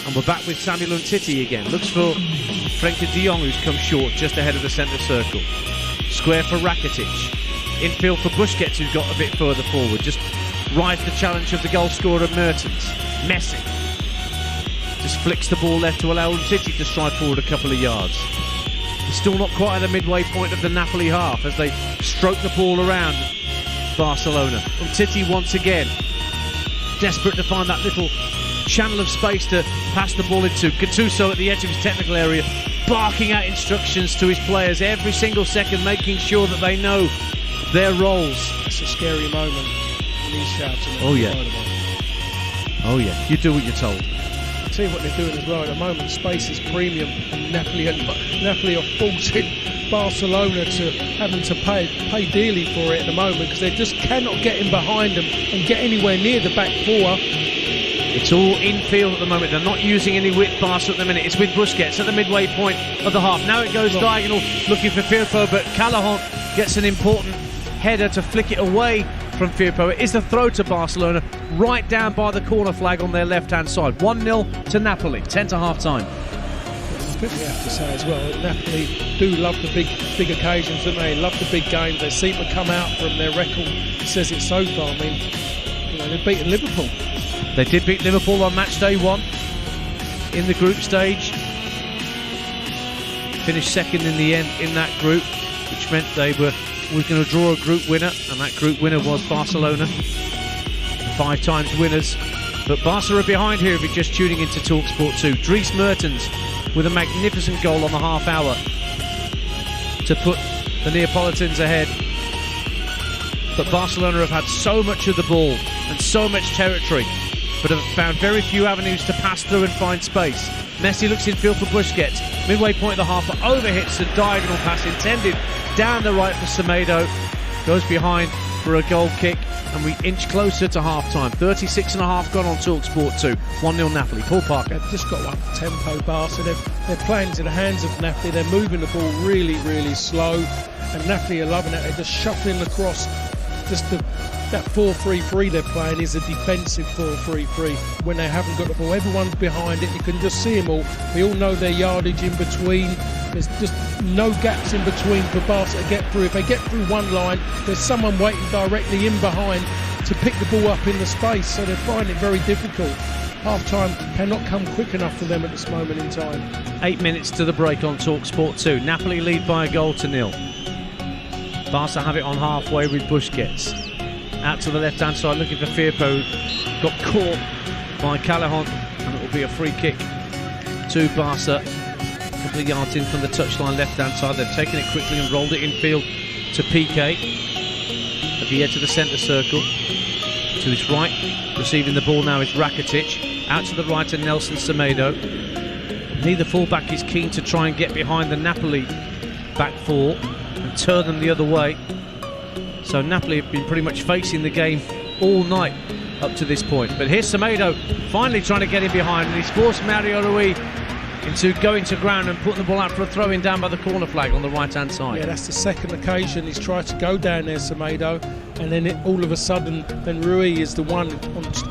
And we're back with Samuel Umtiti again. Looks for Frenkie de Jong, who's come short just ahead of the centre circle. Square for Rakitic. Infield for Busquets, who's got a bit further forward. Just rides the challenge of the goal scorer Mertens. Messi just flicks the ball left to allow Umtiti to stride forward a couple of yards. He's still not quite at the midway point of the Napoli half as they stroke the ball around Barcelona. Umtiti once again desperate to find that little channel of space to pass the ball into. Gattuso at the edge of his technical area, barking out instructions to his players every single second, making sure that they know their roles. It's a scary moment when he's shouting. Oh yeah. Oh yeah, you do what you're told. I'll tell you what they're doing as well at the moment. Space is premium, and Napoli are forcing Barcelona to having to pay dearly for it at the moment, because they just cannot get in behind them and get anywhere near the back four. It's all infield at the moment. They're not using any width Barca at the minute. It's with Busquets at the midway point of the half. Now it goes diagonal, looking for Firpo, but Callahan gets an important header to flick it away from Firpo. It is the throw to Barcelona, right down by the corner flag on their left-hand side. 1-0 to Napoli, 10 to half-time. I think we have to say as well that Napoli do love the big occasions, don't they? Love the big games. They seem to come out from their record. It says it so far. I mean, they've beaten Liverpool. They did beat Liverpool on match day 1 in the group stage. Finished second in the end in that group, which meant they were going to draw a group winner, and that group winner was Barcelona. 5 times winners. But Barca are behind here if you're just tuning into TalkSport 2. Dries Mertens with a magnificent goal on the half hour to put the Neapolitans ahead. But Barcelona have had so much of the ball and so much territory, but have found very few avenues to pass through and find space. Messi looks in field for Busquets. Midway point of the half, but overhits a diagonal pass intended down the right for Semedo. Goes behind for a goal kick, and we inch closer to half-time. 36 and a half gone on TalkSport 2. 1-0 Napoli. Paul Parker. They've just got up tempo, Barca. They're playing to the hands of Napoli. They're moving the ball really, really slow, and Napoli are loving it. They're just shuffling across. Just that 4-3-3 they're playing is a defensive 4-3-3. When they haven't got the ball, everyone's behind it. You can just see them all. We all know their yardage in between. There's just no gaps in between for Barca to get through. If they get through one line, there's someone waiting directly in behind to pick the ball up in the space. So they're finding it very difficult. Half-time cannot come quick enough for them at this moment in time. 8 minutes to the break on TalkSport 2. Napoli lead by a goal to 0. Barca have it on halfway with Busquets. Out to the left-hand side, looking for Firpo. Got caught by Callahan, and it will be a free kick to Barca. A couple of yards in from the touchline left-hand side. They've taken it quickly and rolled it infield to Piqué. At the edge of the centre circle. To his right, receiving the ball now is Rakitic. Out to the right to Nelson Semedo. Neither fullback is keen to try and get behind the Napoli back four and turn them the other way. So Napoli have been pretty much facing the game all night up to this point. But here's Semedo finally trying to get in behind, and he's forced Mario Rui into going to ground and putting the ball out for a throw-in down by the corner flag on the right-hand side. Yeah, that's the second occasion he's tried to go down there, Semedo, and then all of a sudden, then Rui is the one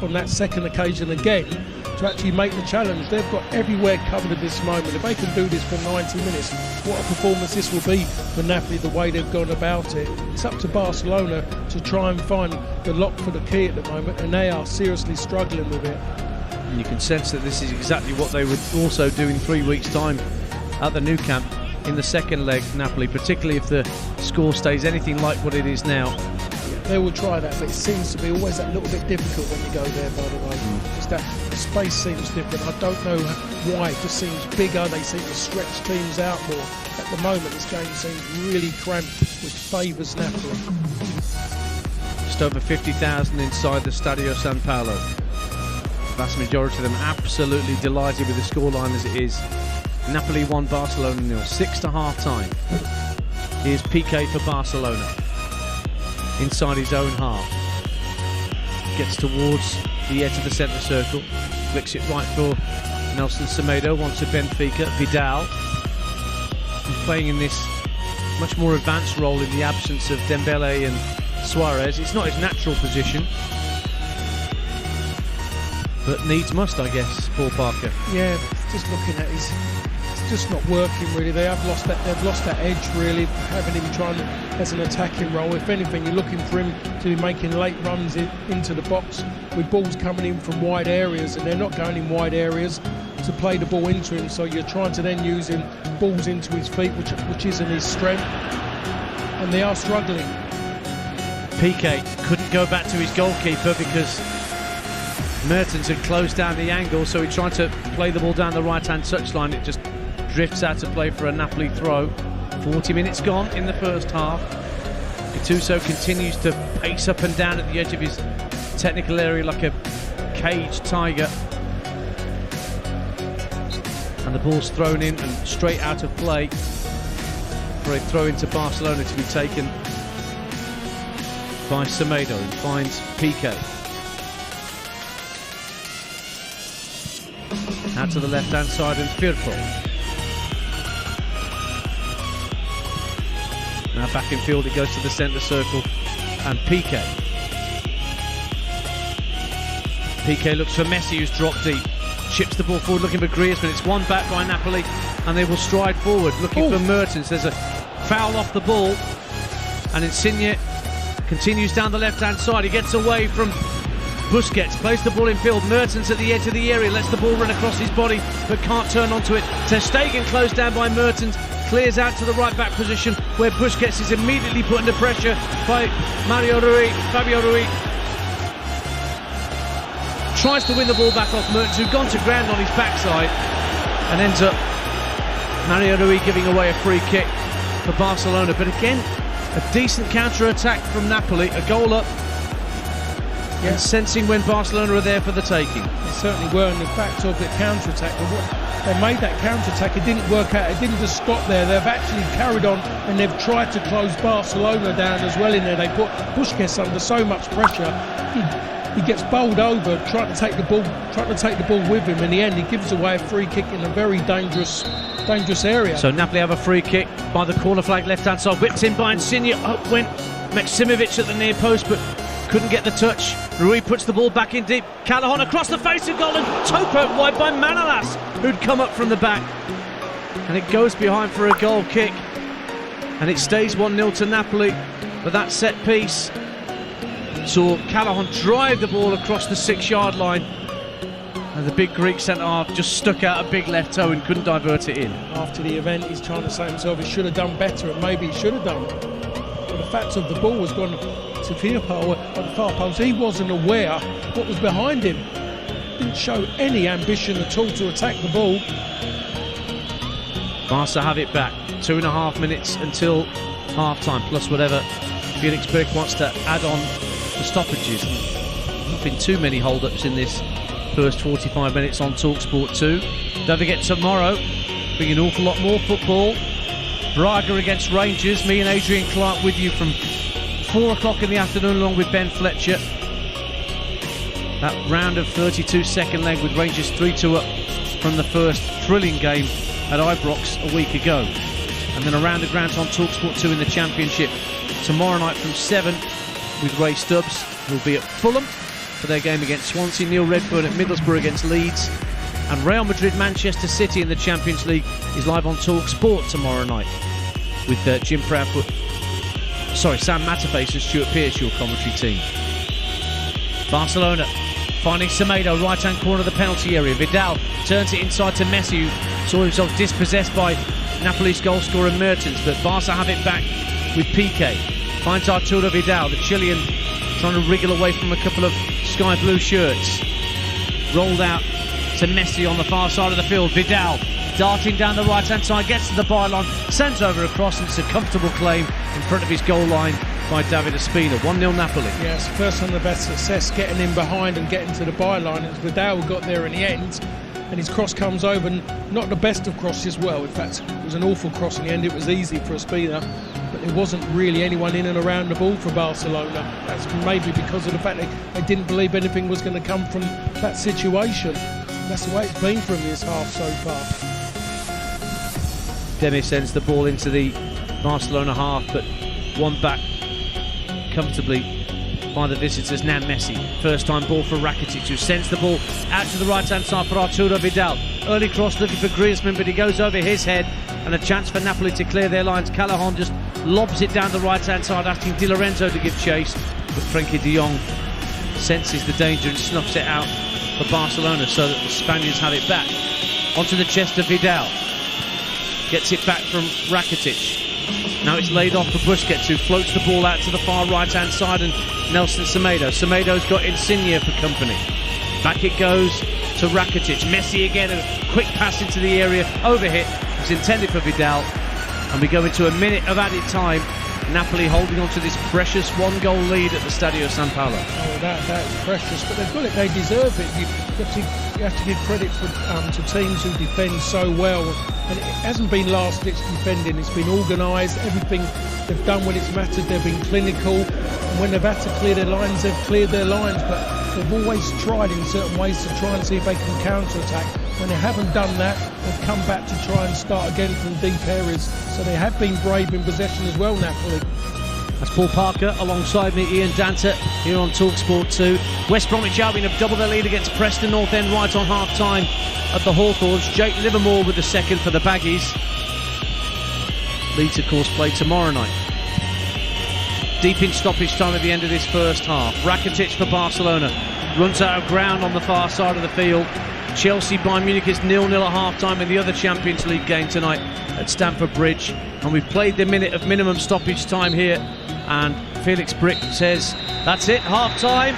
on that second occasion again to actually make the challenge. They've got everywhere covered at this moment. If they can do this for 90 minutes, what a performance this will be for Napoli, the way they've gone about it. It's up to Barcelona to try and find the lock for the key at the moment, and they are seriously struggling with it. And you can sense that this is exactly what they would also do in 3 weeks' time at the Nou Camp in the second leg, Napoli, particularly if the score stays anything like what it is now. They will try that, but it seems to be always that little bit difficult when you go there, by the way. Just that space seems different. I don't know why. It just seems bigger. They seem to stretch teams out more. At the moment, this game seems really cramped, which favours Napoli. Just over 50,000 inside the Stadio San Paolo. Vast majority of them absolutely delighted with the scoreline as it is. Napoli 1, Barcelona 0. 6 to half-time. Here's Piqué for Barcelona. Inside his own half. Gets towards the edge of the centre circle. Flicks it right for Nelson Semedo. Wants to Benfica. Vidal. He's playing in this much more advanced role in the absence of Dembele and Suarez. It's not his natural position. but needs must, I guess, Paul Parker. Yeah, just looking at it's just not working really. They've lost that edge really, having him trying as an attacking role. If anything, you're looking for him to be making late runs into the box with balls coming in from wide areas, and they're not going in wide areas to play the ball into him. So you're trying to then use him balls into his feet, which isn't his strength, and they are struggling. Piqué couldn't go back to his goalkeeper because Mertens had closed down the angle, so he tried to play the ball down the right-hand touchline. It just drifts out of play for a Napoli throw. 40 minutes gone in the first half. Gattuso continues to pace up and down at the edge of his technical area like a caged tiger. And the ball's thrown in and straight out of play for a throw into Barcelona to be taken by Semedo, who finds Piqué. Out to the left-hand side and Firpo. Now back in field, it goes to the centre circle and Piqué. Piqué looks for Messi, who's dropped deep. Chips the ball forward looking for Griezmann. It's won back by Napoli and they will stride forward looking for Mertens. There's a foul off the ball and Insigne continues down the left-hand side. He gets away from Busquets, plays the ball in field. Mertens at the edge of the area, lets the ball run across his body but can't turn onto it. Ter Stegen closed down by Mertens, clears out to the right-back position where Busquets is immediately put under pressure by Fabio Rui. Tries to win the ball back off Mertens, who's gone to ground on his backside, and ends up Mario Rui giving away a free kick for Barcelona. But again, a decent counter-attack from Napoli, a goal up, and sensing when Barcelona are there for the taking. They certainly were, and the fact of the counter-attack, they made that counter-attack, it didn't work out, it didn't just stop there, they've actually carried on and they've tried to close Barcelona down as well in there. They put Busquets under so much pressure, he gets bowled over, trying to take the ball with him. In the end, he gives away a free kick in a very dangerous area. So Napoli have a free kick by the corner flag left-hand side, whipped in by Insigne. Up went Maksimovic at the near post, but couldn't get the touch. Rui puts the ball back in deep. Callahan across the face of goal and toe poke wide by Manolas, who'd come up from the back. And it goes behind for a goal kick. And it stays 1-0 to Napoli. But that set piece saw Callahan drive the ball across the 6-yard line. And the big Greek centre-half just stuck out a big left toe and couldn't divert it in. After the event, he's trying to say himself he should have done better, and maybe he should have done. But the fact of the ball was gone to Firpo at the far post. He wasn't aware what was behind him. Didn't show any ambition at all to attack the ball. Barca have it back. 2.5 minutes until half-time, plus whatever Felix Berg wants to add on the stoppages. Not been too many hold-ups in this first 45 minutes on TalkSport 2. Don't forget, tomorrow being an awful lot more football. Braga against Rangers. Me and Adrian Clark with you from 4 o'clock in the afternoon along with Ben Fletcher. That round of 32-second leg with Rangers 3-2 up from the first thrilling game at Ibrox a week ago. And then a round of grounds on TalkSport 2 in the Championship tomorrow night from 7 with Ray Stubbs, who'll be at Fulham for their game against Swansea. Neil Redfern at Middlesbrough against Leeds. And Real Madrid Manchester City in the Champions League is live on TalkSport tomorrow night with Jim Proudfoot, Sam Matterface and Stuart Pearce, your commentary team. Barcelona finding Semedo, right-hand corner of the penalty area. Vidal turns it inside to Messi, who saw himself dispossessed by Napoli's goal scorer Mertens, but Barca have it back with Piqué. Finds Arturo Vidal, the Chilean, trying to wriggle away from a couple of sky blue shirts. Rolled out to Messi on the far side of the field. Vidal darting down the right-hand side, gets to the byline, sends over a cross, and it's a comfortable claim in front of his goal line by David Ospina. 1-0 Napoli. Yes, first on the best success, getting in behind and getting to the byline. It's Vidal who got there in the end, and his cross comes over, not the best of crosses. Well, in fact, it was an awful cross in the end. It was easy for Ospina, but there wasn't really anyone in and around the ball for Barcelona. That's maybe because of the fact they didn't believe anything was going to come from that situation. That's the way it's been from this half so far. Demi sends the ball into the Barcelona half, but one back comfortably by the visitors. Now Messi, first time ball for Rakitic, who sends the ball out to the right hand side for Arturo Vidal. Early cross looking for Griezmann, but he goes over his head, and a chance for Napoli to clear their lines. Callahan just lobs it down the right hand side, asking Di Lorenzo to give chase, but Frenkie de Jong senses the danger and snuffs it out for Barcelona, so that the Spaniards have it back. Onto the chest of Vidal, gets it back from Rakitic. Now it's laid off for Busquets, who floats the ball out to the far right hand side, and Nelson Semedo. Semedo's got Insigne for company. Back it goes to Rakitic. Messi again, a quick pass into the area, overhit. It's intended for Vidal, and we go into a minute of added time. Napoli holding on to this precious one-goal lead at the Stadio San Paolo. Oh, that's precious, but they've got it. They deserve it. You have to give credit to teams who defend so well, and it hasn't been last-ditch defending. It's been organised. Everything they've done when it's mattered, they've been clinical. And when they've had to clear their lines, they've cleared their lines. But they've always tried in certain ways to try and see if they can counter-attack. When they haven't done that, they've come back to try and start again from deep areas. So they have been brave in possession as well, Napoli. That's Paul Parker alongside me, Ian Danta, here on TalkSport 2. West Bromwich Albion have doubled their lead against Preston North End right on half-time at the Hawthorns. Jake Livermore with the second for the Baggies. Leeds, of course, play tomorrow night. Deep in stoppage time at the end of this first half. Rakitic for Barcelona runs out of ground on the far side of the field. Chelsea Bayern Munich is 0-0 at half-time in the other Champions League game tonight at Stamford Bridge. And we've played the minute of minimum stoppage time here. And Felix Brick says, that's it, half-time.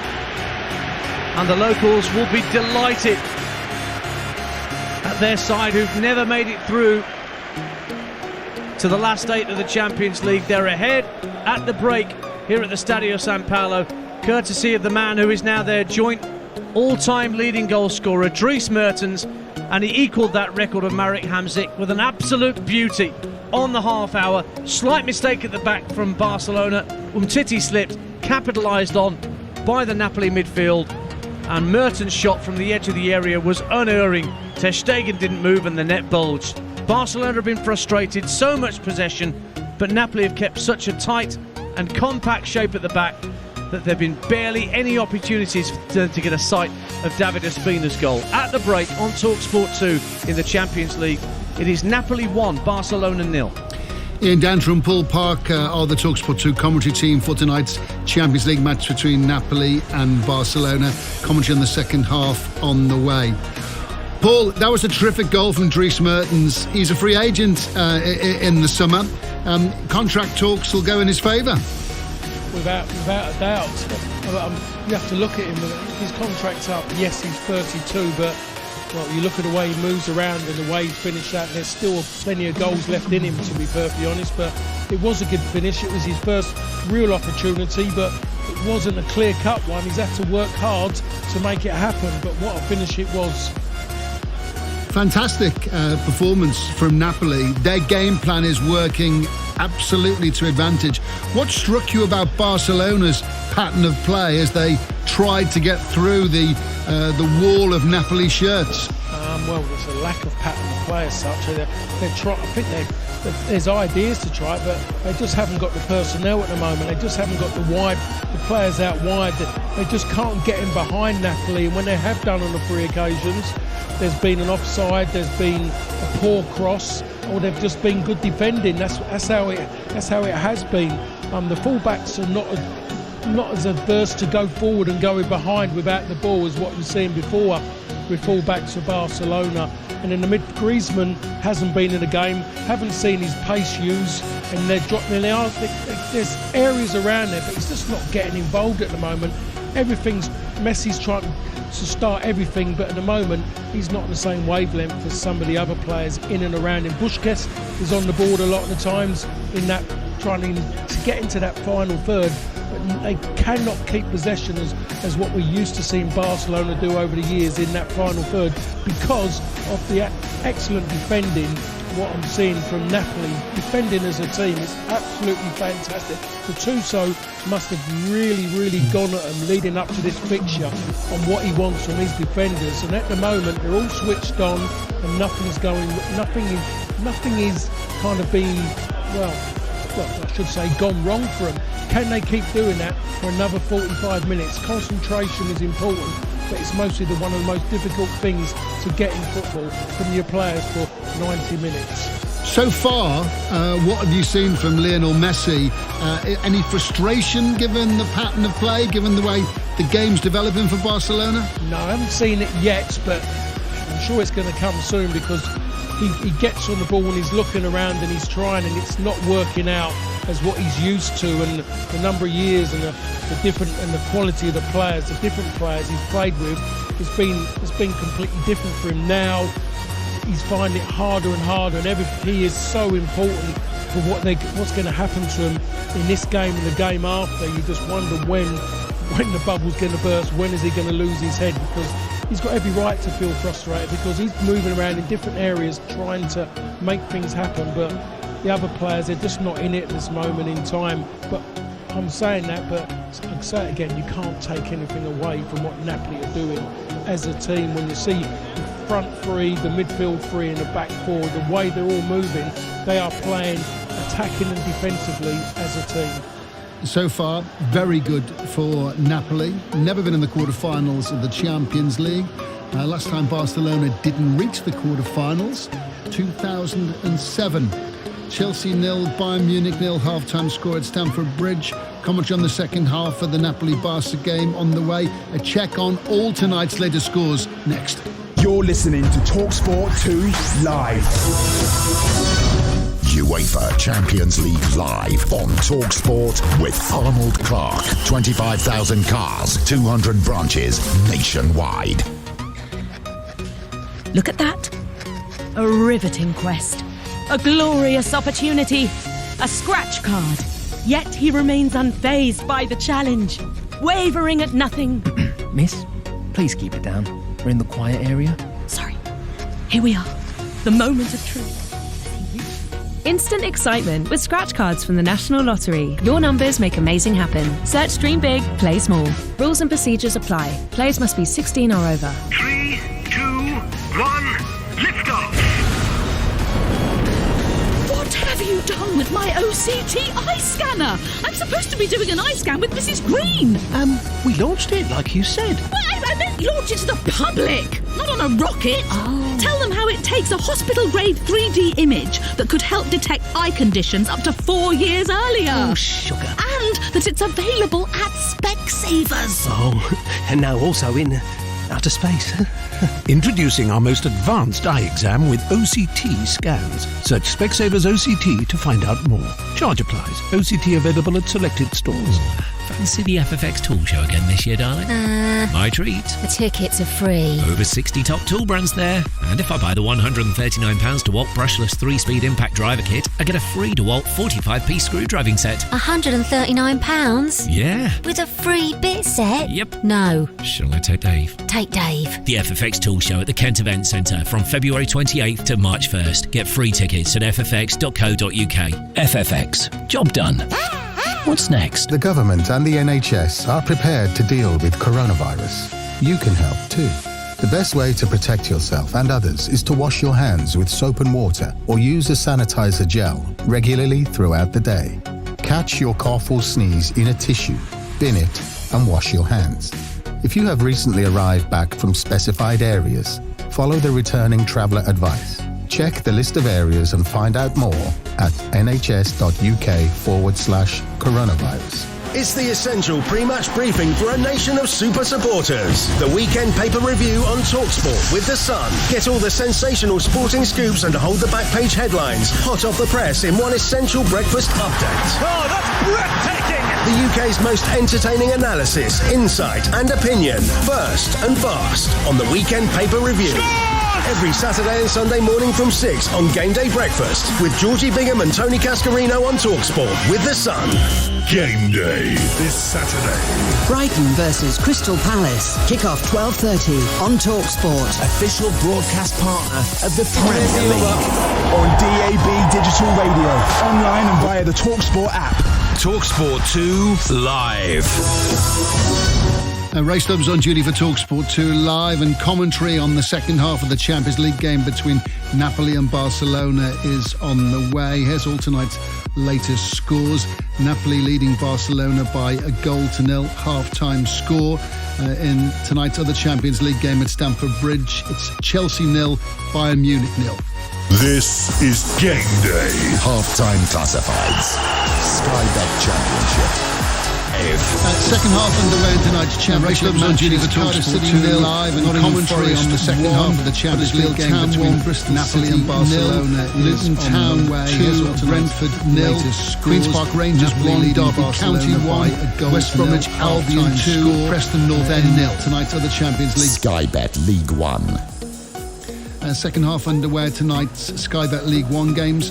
And the locals will be delighted at their side, who've never made it through to the last 8 of the Champions League. They're ahead at the break here at the Stadio San Paolo, courtesy of the man who is now their joint all-time leading goal scorer, Dries Mertens, and he equalled that record of Marek Hamsik with an absolute beauty on the half hour. Slight mistake at the back from Barcelona. Umtiti slipped, capitalised on by the Napoli midfield, and Mertens' shot from the edge of the area was unerring. Ter Stegen didn't move and the net bulged. Barcelona have been frustrated, so much possession, but Napoli have kept such a tight and compact shape at the back that there have been barely any opportunities to get a sight of David Ospina's goal. At the break on TalkSport 2 in the Champions League, it is Napoli 1, Barcelona 0. Ian Danter and Paul Parker are the TalkSport 2 commentary team for tonight's Champions League match between Napoli and Barcelona. Commentary on the second half on the way. Paul, that was a terrific goal from Dries Mertens. He's a free agent in the summer. Contract talks will go in his favour. Without a doubt. You have to look at him. His contract's up. Yes, he's 32, but well, you look at the way he moves around and the way he finished that. There's still plenty of goals left in him, to be perfectly honest. But it was a good finish. It was his first real opportunity, but it wasn't a clear-cut one. He's had to work hard to make it happen. But what a finish it was. Fantastic performance from Napoli. Their game plan is working absolutely to advantage. What struck you about Barcelona's pattern of play as they tried to get through the wall of Napoli shirts? Well, there's a lack of pattern of play as such. I think there's ideas to try, but they just haven't got the personnel at the moment. They just haven't got the players out wide. They just can't get in behind Napoli, and when they have done on the 3 occasions, there's been an offside, there's been a poor cross, or they've just been good defending. That's how it has been. The fullbacks are not as adverse to go forward and go behind without the ball as what we've seen before with fullbacks for Barcelona. And in the mid, Griezmann hasn't been in the game, haven't seen his pace used, and there's areas around there, but he's just not getting involved at the moment. Messi's trying to start everything, but at the moment he's not on the same wavelength as some of the other players in and around him. Busquets is on the board a lot of the times in that, trying to get into that final third, but they cannot keep possession as what we used to see Barcelona do over the years in that final third because of the excellent defending. What I'm seeing from Napoli defending as a team is absolutely fantastic. Gattuso must have really gone at him leading up to this fixture on what he wants from his defenders, and at the moment they're all switched on and nothing is kind of being, well, I should say, gone wrong for them. Can they keep doing that for another 45 minutes? Concentration is important, but it's mostly one of the most difficult things to get in football from your players for 90 minutes. So far, what have you seen from Lionel Messi? Any frustration given the pattern of play, given the way the game's developing for Barcelona? No, I haven't seen it yet, but I'm sure it's going to come soon, because he gets on the ball and he's looking around and he's trying, and it's not working out as what he's used to, and the number of years and the different and the quality of the players, the different players he's played with, has been completely different for him now. He's finding it harder and harder, and he is so important for what's going to happen to him in this game and the game after. You just wonder when the bubble's going to burst, when is he going to lose his head, because he's got every right to feel frustrated, because he's moving around in different areas trying to make things happen, but the other players, they're just not in it at this moment in time. But I'm saying that, but I'll say it again, you can't take anything away from what Napoli are doing as a team. When you see the front three, the midfield three and the back four, the way they're all moving, they are playing attacking and defensively as a team. So far, very good for Napoli. Never been in the quarterfinals of the Champions League. Last time Barcelona didn't reach the quarterfinals, 2007. Chelsea 0, Bayern Munich 0, half-time score at Stamford Bridge. Commentary on the second half of the Napoli-Barca game on the way. A check on all tonight's latest scores next. You're listening to TalkSport 2 Live. UEFA Champions League live on TalkSport with Arnold Clark. 25,000 cars, 200 branches nationwide. Look at that. A riveting quest. A glorious opportunity. A scratch card. Yet he remains unfazed by the challenge, wavering at nothing. Miss, please keep it down. We're in the quiet area. Sorry. Here we are. The moment of truth. Instant excitement with scratch cards from the National Lottery. Your numbers make amazing happen. Search Dream Big, Play Small. Rules and procedures apply. Players must be 16 or over. 3, 2, 1, lift off! What have you done with my OCT eye scanner? I'm supposed to be doing an eye scan with Mrs. Green. We launched it like you said. Well, I meant launch it to the public, not on a rocket. Oh. Tell them how it takes a hospital-grade 3D image that could help detect eye conditions up to 4 years earlier. Oh, sugar. And that it's available at Specsavers. Oh, and now also in outer space. Introducing our most advanced eye exam with OCT scans. Search Specsavers OCT to find out more. Charge applies. OCT available at selected stores. Fancy the FFX Tool Show again this year, darling? My treat. The tickets are free. Over 60 top tool brands there. And if I buy the £139 DeWalt brushless 3-speed impact driver kit, I get a free DeWalt 45-piece screwdriving set. £139? Yeah. With a free bit set? Yep. No. Shall I take Dave? Take Dave. The FFX Tool Show at the Kent Event Centre from February 28th to March 1st. Get free tickets at ffx.co.uk. FFX. Job done. What's next? The government and the NHS are prepared to deal with coronavirus. You can help too. The best way to protect yourself and others is to wash your hands with soap and water or use a sanitizer gel regularly throughout the day. Catch your cough or sneeze in a tissue, bin it, and wash your hands. If you have recently arrived back from specified areas, follow the returning traveller advice. Check the list of areas and find out more at nhs.uk/coronavirus. It's the essential pre-match briefing for a nation of super supporters. The weekend paper review on TalkSport with The Sun. Get all the sensational sporting scoops and hold the back page headlines hot off the press in one essential breakfast update. Oh, that's breathtaking! The UK's most entertaining analysis, insight and opinion. First and fast on the weekend paper review. Every Saturday and Sunday morning from 6 on Game Day Breakfast with Georgie Bingham and Tony Cascarino on TalkSport with The Sun. Game Day this Saturday. Brighton versus Crystal Palace. Kick-off 12:30 on TalkSport. Official broadcast partner of the Premier League. On DAB Digital Radio. Online and via the TalkSport app. TalkSport 2 Live. Ray Stubbs on duty for TalkSport 2 live, and commentary on the second half of the Champions League game between Napoli and Barcelona is on the way. Here's all tonight's latest scores. Napoli leading Barcelona by 1-0, half-time score. In tonight's other Champions League game at Stamford Bridge, it's Chelsea 0, Bayern Munich 0. This is Game Day. Half-time classifieds. Sky Bet Championship. Second half underway in tonight's Championship match. On duty for TalkSport 2 live, and commentary on the second half of the Champions League game between Napoli and Barcelona. Luton Town 2, Brentford 0, Queen's Park Rangers 1, Derby County 1, West Bromwich Albion 2, Preston North End 0. Tonight's other Champions League. Sky Bet League One. Second half underway tonight's Sky Bet League One games.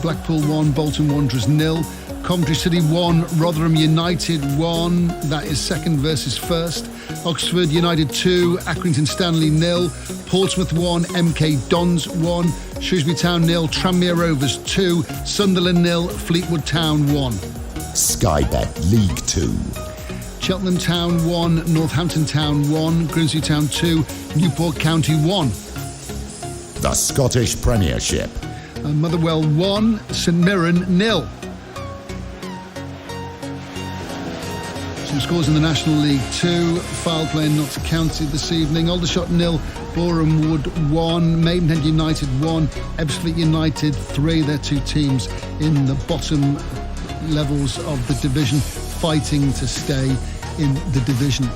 Blackpool 1, Bolton Wanderers 0. Coventry City 1, Rotherham United 1. That is second versus first. Oxford United 2, Accrington Stanley 0. Portsmouth 1, MK Dons 1. Shrewsbury Town 0, Tranmere Rovers 2. Sunderland 0, Fleetwood Town 1. Sky Bet League 2. Cheltenham Town 1, Northampton Town 1. Grimsby Town 2, Newport County 1. The Scottish Premiership. Motherwell 1, St Mirren 0. Some scores in the National League 2. Foul play in Notts County this evening. Aldershot 0, Boreham Wood 1, Maidenhead United 1, Ebbsfleet United 3. They're two teams in the bottom levels of the division, fighting to stay in the division.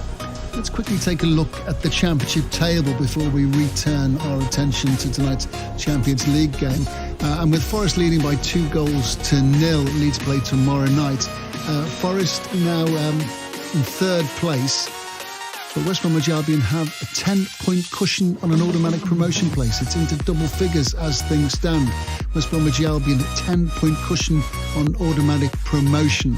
Let's quickly take a look at the Championship table before we return our attention to tonight's Champions League game. And with Forest leading by 2-0, Leeds play tomorrow night. Forest now in third place, but West Bromwich Albion have a 10-point cushion on an automatic promotion place. It's into double figures as things stand. West Bromwich Albion, a 10-point cushion on automatic promotion.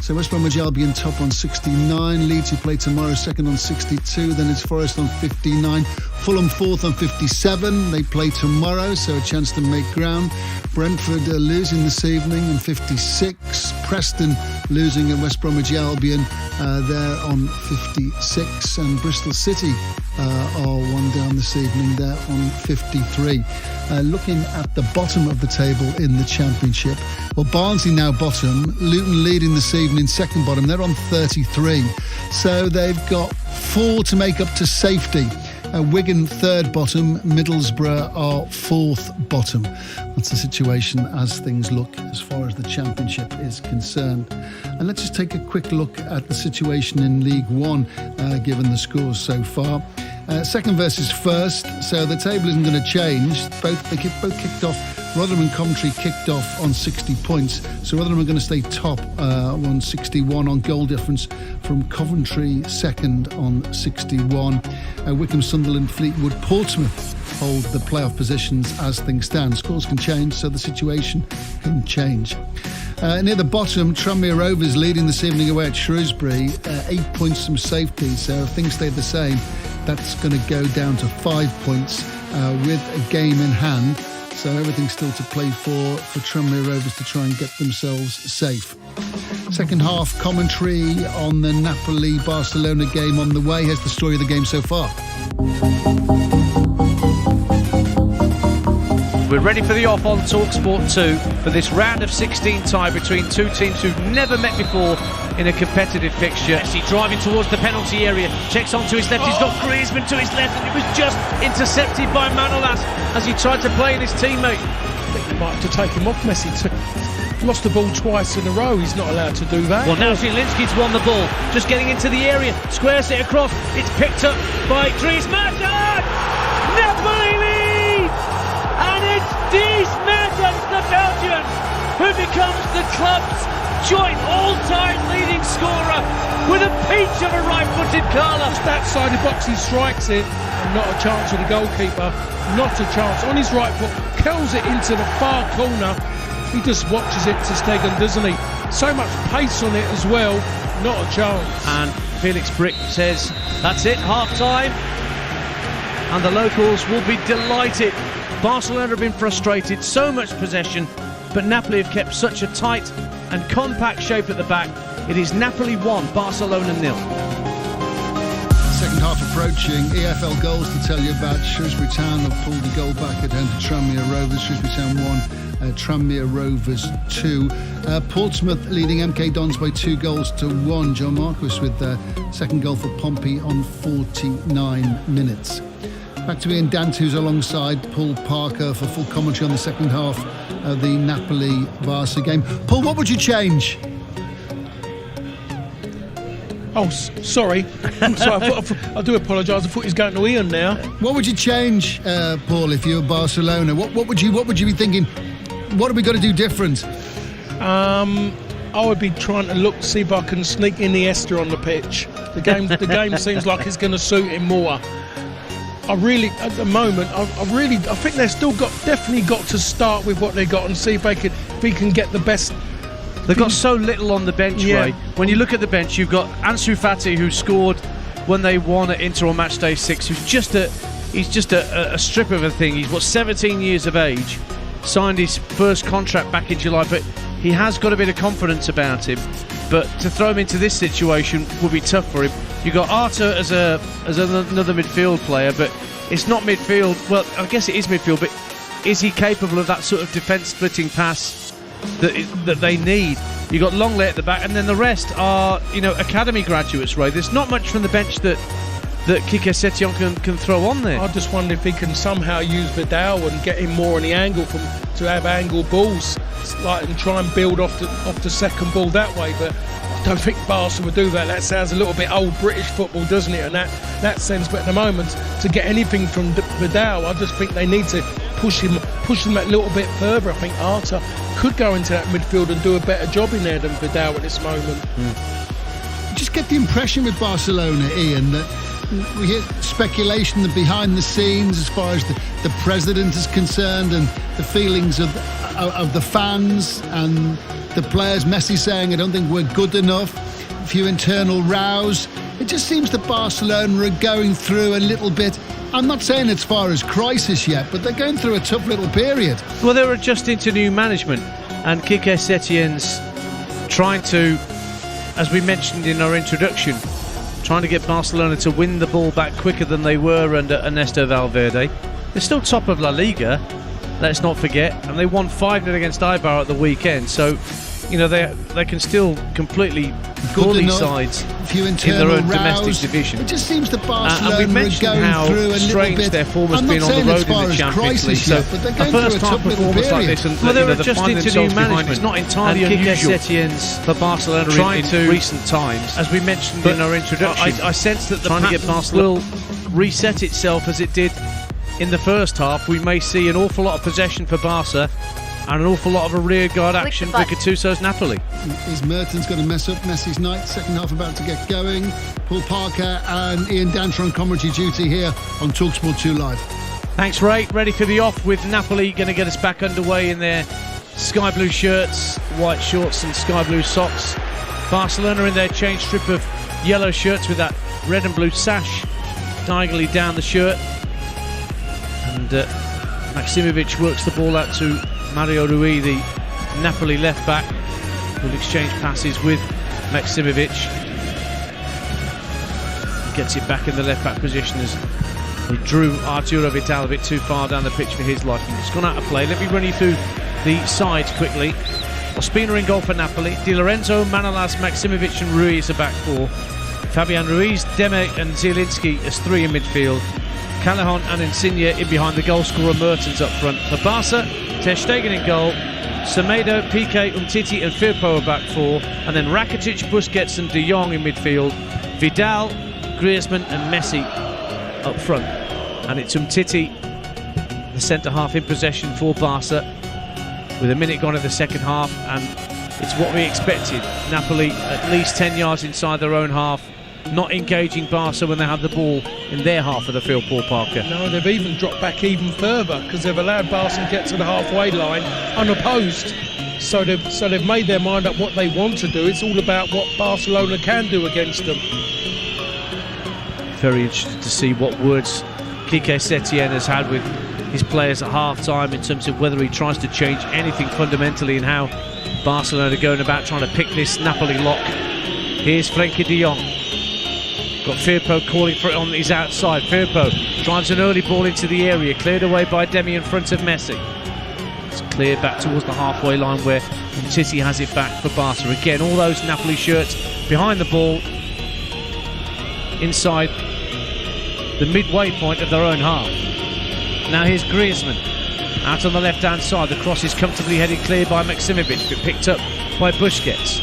So West Bromwich Albion top on 69, Leeds, who play tomorrow, second on 62, then it's Forest on 59, Fulham fourth on 57, they play tomorrow, so a chance to make ground. Brentford losing this evening on 56, Preston losing at West Bromwich Albion, they're on 56, and Bristol City are one down this evening, they're on 53. Looking at the bottom of the table in the Championship, well, Barnsley now bottom, Luton leading this evening, second bottom, they're on 33, so they've got 4 to make up to safety. Wigan third bottom, Middlesbrough are fourth bottom. That's the situation as things look as far as the Championship is concerned. And let's just take a quick look at the situation in League One, given the scores so far. Second versus first, so the table isn't going to change. Both kicked off. Rotherham and Coventry kicked off on 60 points, so Rotherham are going to stay top on 61 on goal difference from Coventry, second on 61. Wycombe, Sunderland, Fleetwood, Portsmouth hold the playoff positions as things stand. Scores can change, so the situation can change. Near the bottom, Tranmere Rovers leading this evening away at Shrewsbury, 8 points from safety, so if things stay the same, that's going to go down to 5 points with a game in hand. So everything's still to play for Tranmere Rovers to try and get themselves safe. Second half commentary on the Napoli-Barcelona game on the way. Here's the story of the game so far. We're ready for the off on TalkSport 2 for this round of 16 tie between two teams who've never met before in a competitive fixture. Messi driving towards the penalty area, checks onto his left, he's got Griezmann to his left, and it was just intercepted by Manolas as he tried to play in his teammate. I think they might have to take him off. Messi lost the ball twice in a row, he's not allowed to do that. Well, now Zielinski's won the ball, just getting into the area, squares it across, it's picked up by Dries Mertens! Napoli lead! And it's Dries Mertens, the Belgian, who becomes the club's joint all-time leading scorer with a peach of a right-footed curler. Just that side of the box, he strikes it, and not a chance for the goalkeeper, not a chance. On his right foot, curls it into the far corner. He just watches it to Stegen, doesn't he? So much pace on it as well, not a chance. And Felix Brick says, that's it, half-time. And the locals will be delighted. Barcelona have been frustrated, so much possession, but Napoli have kept such a tight and compact shape at the back. It is Napoli 1, Barcelona 0. second half approaching. EFL goals to tell you about. Shrewsbury Town have pulled a goal back at home to Tranmere Rovers. Shrewsbury Town 1, Tranmere Rovers 2. Portsmouth leading MK Dons by 2-1. Joe Marquis with the second goal for Pompey on 49 minutes. Back to Ian Dant, who's alongside Paul Parker for full commentary on the second half of the Napoli-Barca game. Paul, what would you change? Oh, sorry. I do apologise. I thought he was going to Ian now. What would you change, Paul, if you were Barcelona? What would you be thinking? What have we got to do different? I would be trying to see if I can sneak Iniesta on the pitch. The game seems like it's going to suit him more. I think they've still definitely got to start with what they got and see if he can get the best. They've got so little on the bench, Ray. When you look at the bench, you've got Ansu Fati, who scored when they won at Inter on match day 6. He's just a strip of a thing. He's 17 years of age, signed his first contract back in July, but he has got a bit of confidence about him. But to throw him into this situation would be tough for him. You've got Arthur as another midfield player, but it's not midfield. Well, I guess it is midfield, but is he capable of that sort of defence-splitting pass that they need? You've got Longley at the back, and then the rest are, academy graduates, Ray. There's not much from the bench that Quique Setien can throw on there. I just wonder if he can somehow use Vidal and get him more on the angle to have angle balls, and try and build off the second ball that way. But I don't think Barca would do that. That sounds a little bit old British football, doesn't it? In that sense. But at the moment, to get anything from Vidal, I just think they need to push him that little bit further. I think Arthur could go into that midfield and do a better job in there than Vidal at this moment. Just get the impression with Barcelona, Ian, that we hear speculation that behind the scenes, as far as the president is concerned, and the feelings of the fans and the players. Messi saying, "I don't think we're good enough." A few internal rows. It just seems that Barcelona are going through a little bit. I'm not saying as far as crisis yet, but they're going through a tough little period. Well, they're adjusting to new management, and Quique Setien's trying to, as we mentioned in our introduction, trying to get Barcelona to win the ball back quicker than they were under Ernesto Valverde. They're still top of La Liga, let's not forget, and they won 5-0 against Eibar at the weekend, so they can still completely bully sides in their own domestic division. It just seems that Barcelona and we mentioned are going how through a strange little bit. their form has been on the road in the Champions League. So a first half performance like this, and they're adjusting to new management. It's not entirely unusual for Barcelona in recent times. As we mentioned in our introduction, I sense that the pattern will reset itself as it did in the first half. We may see an awful lot of possession for Barca and an awful lot of a rearguard action for Gattuso's Napoli. Is Mertens going to mess up Messi's night? Second half about to get going. Paul Parker and Ian Danter on commentary duty here on TalkSport 2 Live. Thanks, Ray. Ready for the off with Napoli going to get us back underway in their sky blue shirts, white shorts and sky blue socks. Barcelona in their change strip of yellow shirts with that red and blue sash diagonally down the shirt. And Maksimovic works the ball out to Mario Rui, the Napoli left back, will exchange passes with Maksimovic. Gets it back in the left back position as he drew Arturo Vidal a bit too far down the pitch for his liking. It's gone out of play. Let me run you through the sides quickly. Ospina in goal for Napoli. Di Lorenzo, Manolas, Maksimovic and Rui as a back four. Fabian Ruiz, Deme and Zielinski as three in midfield. Callejon and Insigne in behind, the goal scorer Mertens up front. For Barca, Ter Stegen in goal, Semedo, Piqué, Umtiti and Firpo are back four, and then Rakitic, Busquets and De Jong in midfield, Vidal, Griezmann and Messi up front. And it's Umtiti, the centre-half, in possession for Barca with a minute gone in the second half, and it's what we expected. Napoli at least 10 yards inside their own half, not engaging Barca when they have the ball in their half of the field, Paul Parker. No, they've even dropped back even further because they've allowed Barca to get to the halfway line unopposed. So they've made their mind up what they want to do. It's all about what Barcelona can do against them. Very interested to see what words Quique Setien has had with his players at half-time in terms of whether he tries to change anything fundamentally in how Barcelona are going about trying to pick this Napoli lock. Here's Frenkie de Jong. Got Firpo calling for it on his outside. Firpo drives an early ball into the area, cleared away by Demi in front of Messi. It's cleared back towards the halfway line where Titi has it back for Barca. Again, all those Napoli shirts behind the ball, inside the midway point of their own half. Now here's Griezmann out on the left-hand side. The cross is comfortably headed clear by Maksimovic, but picked up by Busquets.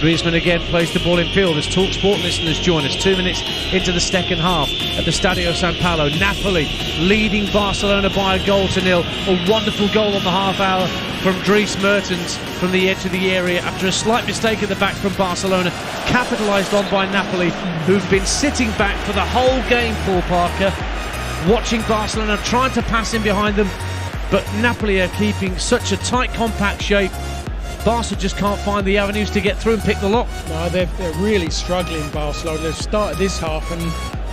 Griezmann again plays the ball in field as TalkSport listeners join us. 2 minutes into the second half at the Stadio San Paolo. Napoli leading Barcelona by 1-0. A wonderful goal on the half hour from Dries Mertens from the edge of the area after a slight mistake at the back from Barcelona, capitalised on by Napoli, who've been sitting back for the whole game, Paul Parker, watching Barcelona trying to pass in behind them, but Napoli are keeping such a tight, compact shape. Barca just can't find the avenues to get through and pick the lock. No, they're really struggling, Barcelona. They've started this half and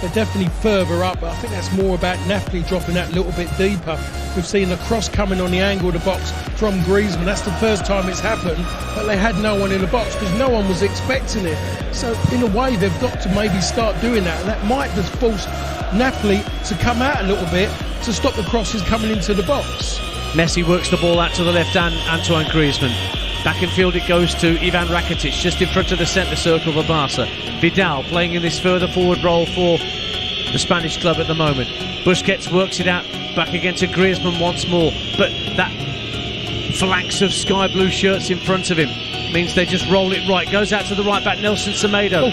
they're definitely further up, but I think that's more about Napoli dropping that little bit deeper. We've seen the cross coming on the angle of the box from Griezmann. That's the first time it's happened, but they had no one in the box because no one was expecting it. So in a way, they've got to maybe start doing that, and that might just force Napoli to come out a little bit to stop the crosses coming into the box. Messi works the ball out to the left hand, Antoine Griezmann. Back in field it goes to Ivan Rakitic, just in front of the centre circle for Barca. Vidal playing in this further forward role for the Spanish club at the moment. Busquets works it out back again to Griezmann once more, but that phalanx of sky blue shirts in front of him means they just roll it right. Goes out to the right back, Nelson Semedo.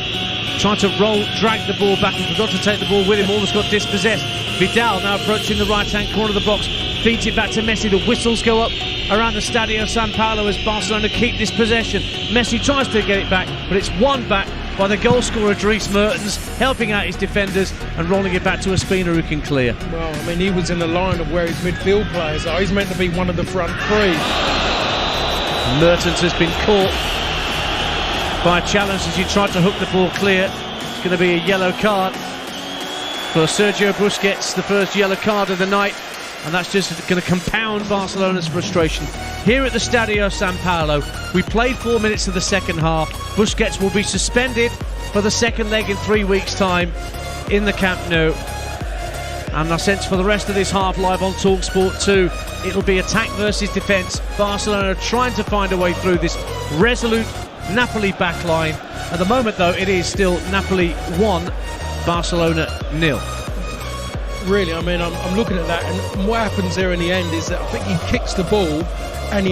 Trying to drag the ball back and forgot to take the ball with him, almost got dispossessed. Vidal now approaching the right-hand corner of the box, feeds it back to Messi. The whistles go up around the Stadio San Paolo as Barcelona keep this possession. Messi tries to get it back, but it's won back by the goal scorer Dries Mertens, helping out his defenders and rolling it back to Ospina, who can clear. Well, I mean, he was in the line of where his midfield players are. He's meant to be one of the front three. Mertens has been caught by a challenge as he tried to hook the ball clear. It's going to be a yellow card for Sergio Busquets, the first yellow card of the night, and that's just going to compound Barcelona's frustration. Here at the Stadio San Paolo, we played 4 minutes of the second half. Busquets will be suspended for the second leg in 3 weeks' time in the Camp Nou. And I sense for the rest of this half live on TalkSport 2, it'll be attack versus defence. Barcelona trying to find a way through this resolute Napoli backline. At the moment, though, it is still Napoli 1, Barcelona 0. Really, I mean, I'm looking at that, and what happens there in the end is that I think he kicks the ball, and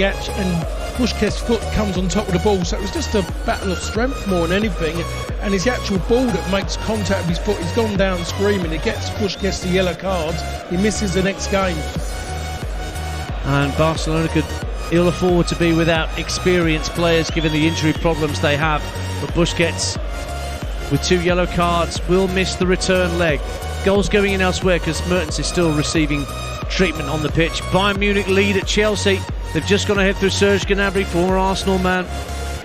Busquets' foot comes on top of the ball, so it was just a battle of strength more than anything, and it's the actual ball that makes contact with his foot. He's gone down screaming. He gets Busquets the yellow cards. He misses the next game. And Barcelona could ill afford to be without experienced players given the injury problems they have, but Busquets, with 2 yellow cards, will miss the return leg. Goals going in elsewhere because Mertens is still receiving treatment on the pitch. Bayern Munich lead at Chelsea. They've just gone ahead through Serge Gnabry, former Arsenal man,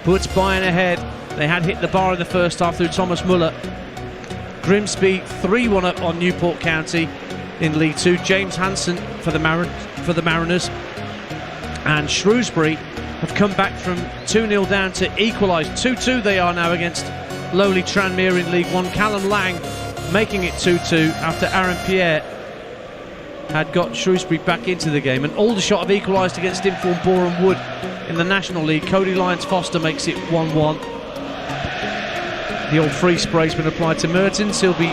puts Bayern ahead. They had hit the bar in the first half through Thomas Muller. Grimsby 3-1 up on Newport County in League 2. James Hansen for the Mariners. And Shrewsbury have come back from 2-0 down to equalise. 2-2 they are now against lowly Tranmere in League 1. Callum Lang making it 2-2 after Aaron Pierre had got Shrewsbury back into the game. And Aldershot have equalised against informed Boreham Wood in the National League. Cody Lyons-Foster makes it 1-1. The old free spray's been applied to Mertens. He'll be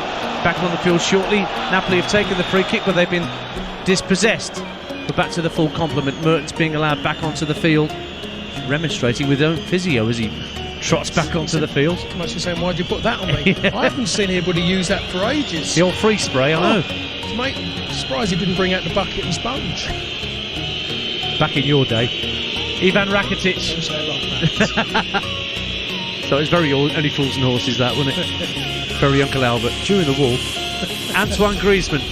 back on the field shortly. Napoli have taken the free kick, but they've been dispossessed. But back to the full complement. Mertens being allowed back onto the field, remonstrating with his own physio as he trots back onto the field. Must be saying, why'd you put that on me? Yeah. I haven't seen anybody use that for ages. The old free spray, I know. Mate, surprised he didn't bring out the bucket and sponge. Back in your day. Ivan Rakitic. So it's very only fools and horses, that, wasn't it? Very Uncle Albert. Chewing the wall. Antoine Griezmann,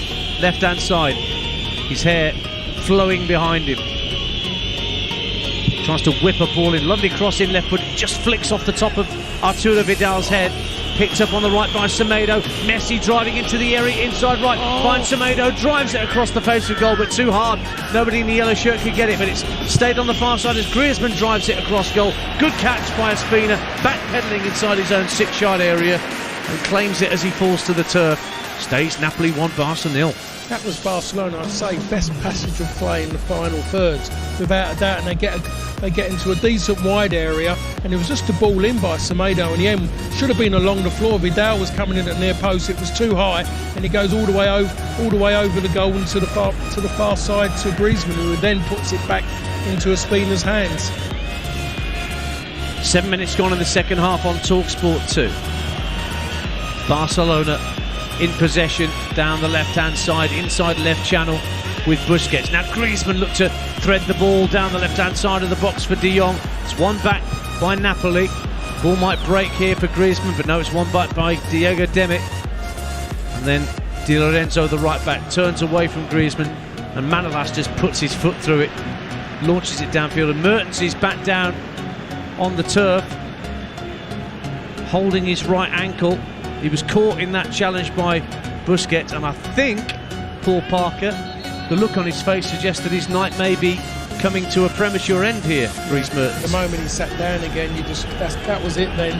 left-hand side. His hair flowing behind him. Tries to whip a ball in. Lovely cross in left foot. Just flicks off the top of Arturo Vidal's head. Picked up on the right by Semedo. Messi driving into the area inside right. Finds Semedo. Drives it across the face of goal, but too hard. Nobody in the yellow shirt could get it, but it's stayed on the far side as Griezmann drives it across goal. Good catch by Ospina. Backpedaling inside his own 6-yard area. and claims it as he falls to the turf. Stays Napoli 1, Barca 0. That was Barcelona, I'd say, best passage of play in the final thirds, without a doubt. And they get into a decent wide area, and it was just a ball in by Semedo. In the end, should have been along the floor. Vidal was coming in at near post. It was too high, and it goes all the way over the goal and to the far side to Griezmann, who then puts it back into Espina's hands. 7 minutes gone in the second half on TalkSport 2. Barcelona in possession down the left-hand side, inside left channel with Busquets. Now Griezmann looked to thread the ball down the left-hand side of the box for De Jong. It's one back by Napoli. Ball might break here for Griezmann, but no, it's one back by Diego Demmit. And then Di Lorenzo, the right back, turns away from Griezmann, and Manolas just puts his foot through it, launches it downfield, and Mertens is back down on the turf, holding his right ankle. He was caught in that challenge by Busquets, and I think, Paul Parker, the look on his face suggests that his night may be coming to a premature end here, Dries Mertens. The moment he sat down again, that was it then.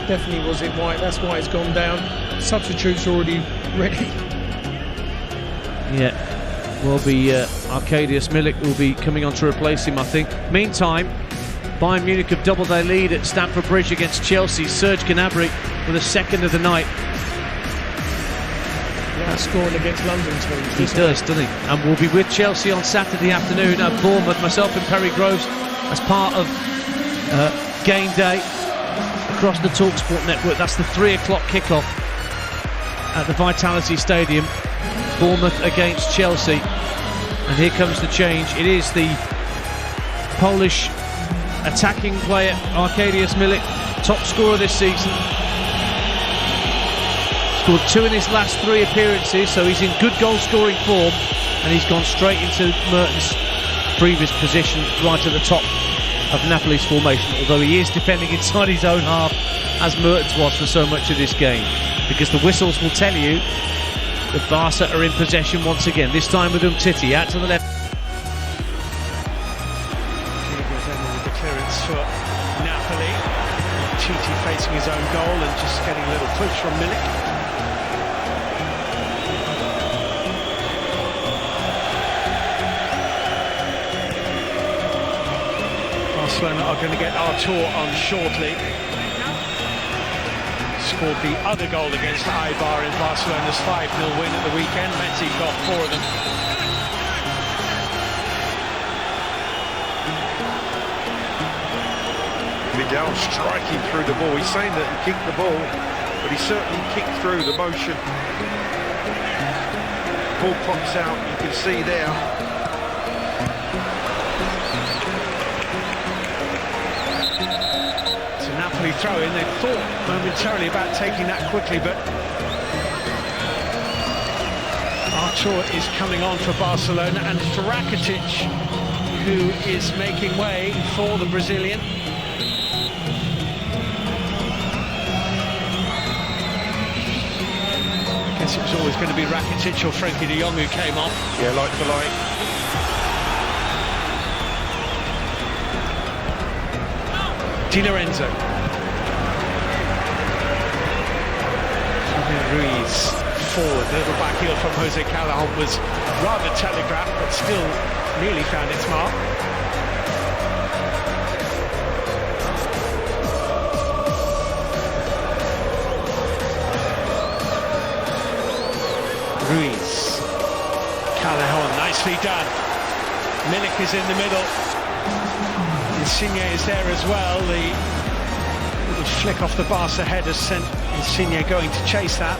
Definitely was it White. That's why he's gone down. Substitute's already ready. Yeah, will be Arkadiusz Milik will be coming on to replace him, I think. Meantime, Bayern Munich have doubled their lead at Stamford Bridge against Chelsea. Serge Gnabry with a second of the night. Yeah, scoring against London teams. He does, doesn't he? And we'll be with Chelsea on Saturday afternoon at Bournemouth. Myself and Perry Groves as part of Game Day across the TalkSport network. That's the 3 o'clock kickoff at the Vitality Stadium. Bournemouth against Chelsea. And here comes the change. It is the Polish attacking player Arkadiusz Milik, top scorer this season. Scored 2 in his last 3 appearances, so he's in good goal scoring form, and he's gone straight into Mertens' previous position right at the top of Napoli's formation, although he is defending inside his own half as Mertens was for so much of this game, because the whistles will tell you that Barca are in possession once again, this time with Umtiti out to the left. Clearance for Napoli. Chiti facing his own goal and just getting a little push from Milik. Barcelona are going to get Artur on shortly. Scored the other goal against Eibar in Barcelona's 5-0 win at the weekend. Messi got 4 of them. Vidal striking through the ball. He's saying that he kicked the ball, but he certainly kicked through the motion. Ball pops out, you can see there. It's a Napoli throw-in. They thought momentarily about taking that quickly, but Artur is coming on for Barcelona, and it's Rakitic who is making way for the Brazilian. I guess it was always going to be Rakitic or Frenkie de Jong who came on. Yeah, like for like. Di Lorenzo. Ruiz forward. The little back heel from Jose Callahan was rather telegraphed, but still nearly found its mark. Ruiz. Callahan, nicely done. Milik is in the middle. Insigne is there as well. The little flick off the Barca head has sent Insigne going to chase that.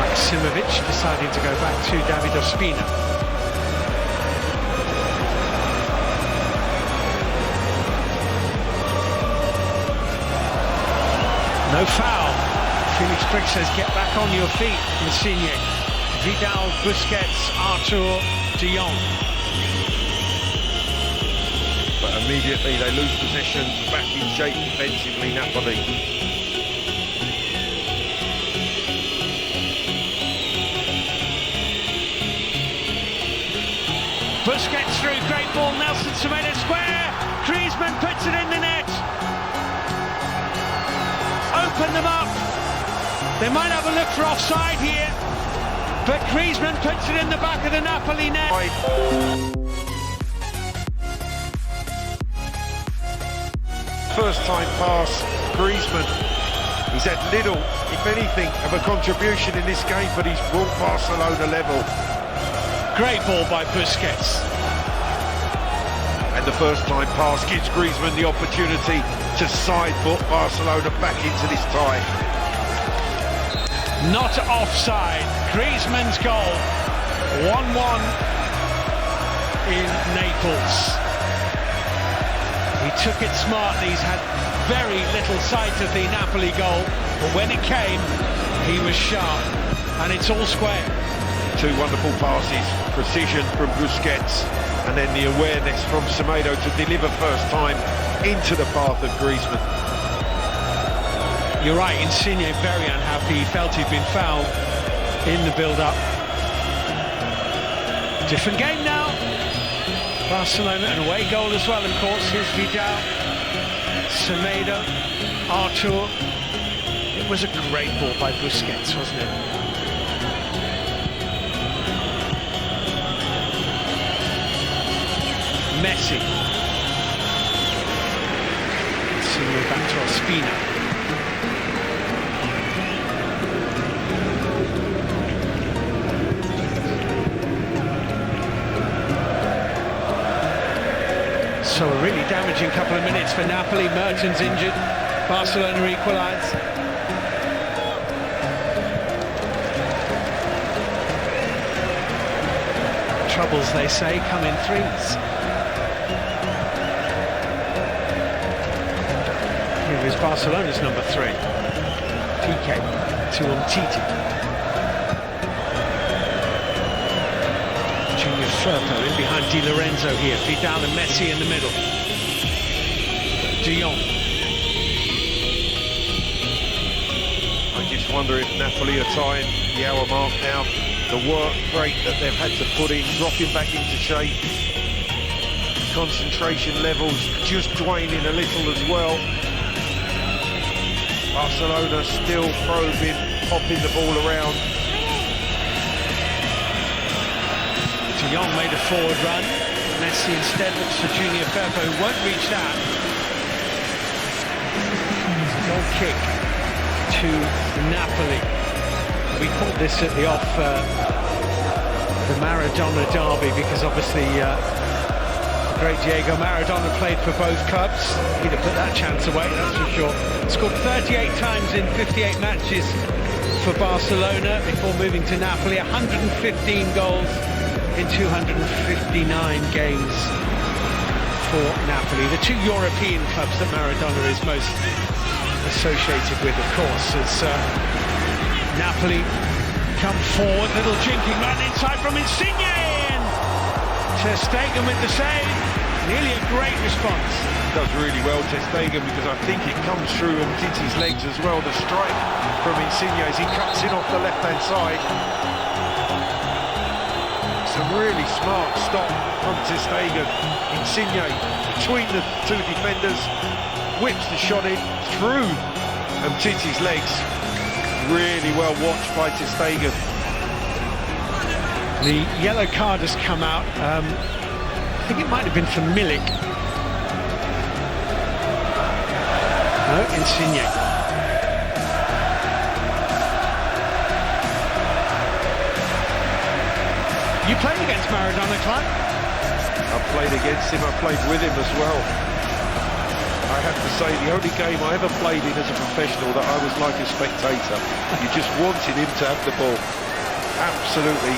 Maximovic deciding to go back to David Ospina. No foul. Felix Brick says, get back on your feet, Insigne. Vidal, Busquets, Artur, De Jong. But immediately they lose possession, back in shape defensively, Napoli. Busquets through, great ball, Nelson Semedo square, Griezmann puts it in the net. Open them up. They might have a look for offside here, but Griezmann puts it in the back of the Napoli net. First time pass, Griezmann. He's had little, if anything, of a contribution in this game, but he's brought Barcelona level. Great ball by Busquets. And the first time pass gives Griezmann the opportunity to side foot Barcelona back into this tie. Not offside. Griezmann's goal. 1-1 in Naples. He took it smartly. He's had very little sight of the Napoli goal, but when it came, he was sharp, and it's all square. Two wonderful passes, precision from Busquets, and then the awareness from Semedo to deliver first time into the path of Griezmann. You're right, Insigne very unhappy. He felt he'd been fouled in the build-up. Different game now. Barcelona, an away goal as well, of course. Here's Vidal, Semedo, Artur. It was a great ball by Busquets, wasn't it? Messi. Insigne back to Ospina. So a really damaging couple of minutes for Napoli. Mertens injured, Barcelona equalise. Troubles, they say, come in threes. Here is Barcelona's number 3. PK to Umtiti. Firpo in behind Di Lorenzo here. Vidal and Messi in the middle. De Jong. I just wonder if Napoli are tying the hour mark now. The work rate that they've had to put in, dropping back into shape. Concentration levels just waning a little as well. Barcelona still probing, popping the ball around. De Jong made a forward run. Messi instead looks for Junior Firpo, who won't reach that. Goal kick to Napoli. We called this at the off the Maradona derby because obviously the great Diego Maradona played for both clubs. He'd have put that chance away, that's for sure. Scored 38 times in 58 matches for Barcelona before moving to Napoli. 115 goals in 259 games for Napoli. The two European clubs that Maradona is most associated with, of course, as Napoli come forward. Little jinking run inside from Insigne, and Ter Stegen with the save. Nearly a great response. Does really well, Ter Stegen, because I think it comes through Umtiti's legs as well. The strike from Insigne as he cuts in off the left-hand side. Some really smart stop from Ter Stegen. Insigne between the two defenders, whips the shot in through Umtiti's legs. Really well watched by Ter Stegen. The yellow card has come out. I think it might have been for Milik. No, Insigne. You played against Maradona, Clark? I've played against him, I played with him as well. I have to say, the only game I ever played in as a professional that I was like a spectator. You just wanted him to have the ball. Absolutely,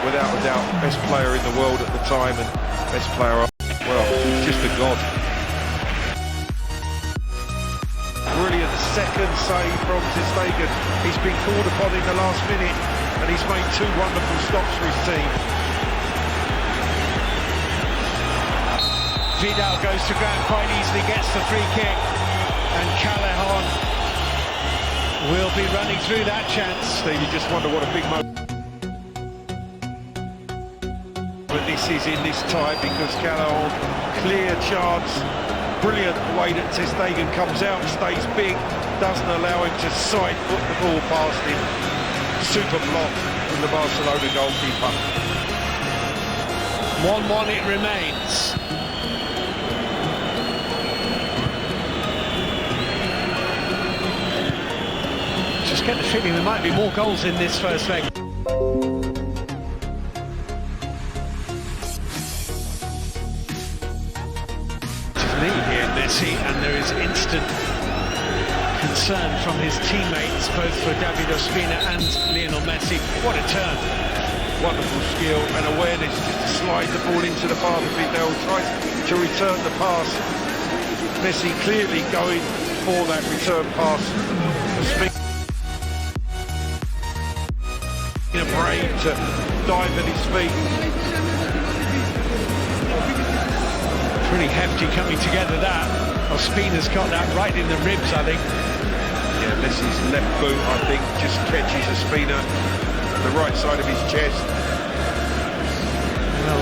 without a doubt, best player in the world at the time and best player, well, just a god. Brilliant second save from Ter Stegen. He's been called upon in the last minute and he's made two wonderful stops for his team. Vidal goes to ground quite easily, gets the free kick, and Callejon will be running through that chance. Steve, you just wonder what a big moment this misses in this time because Callahan, clear chance, brilliant way that Ter Stegen comes out, stays big, doesn't allow him to side foot the ball past him. Super block from the Barcelona goalkeeper. 1-1 it remains. Just get the feeling there might be more goals in this first leg. Lead here, Messi, and there is instant concern from his teammates, both for David Ospina and Lionel Messi. What a turn. Wonderful skill and awareness just to slide the ball into the path of Vidal, tries to return the pass. Messi clearly going for that return pass. Brave to dive at his feet. Pretty hefty coming together, that. Ospina's got that right in the ribs, I think. Yeah, Messi's left boot, I think, just catches Ospina the right side of his chest. Well,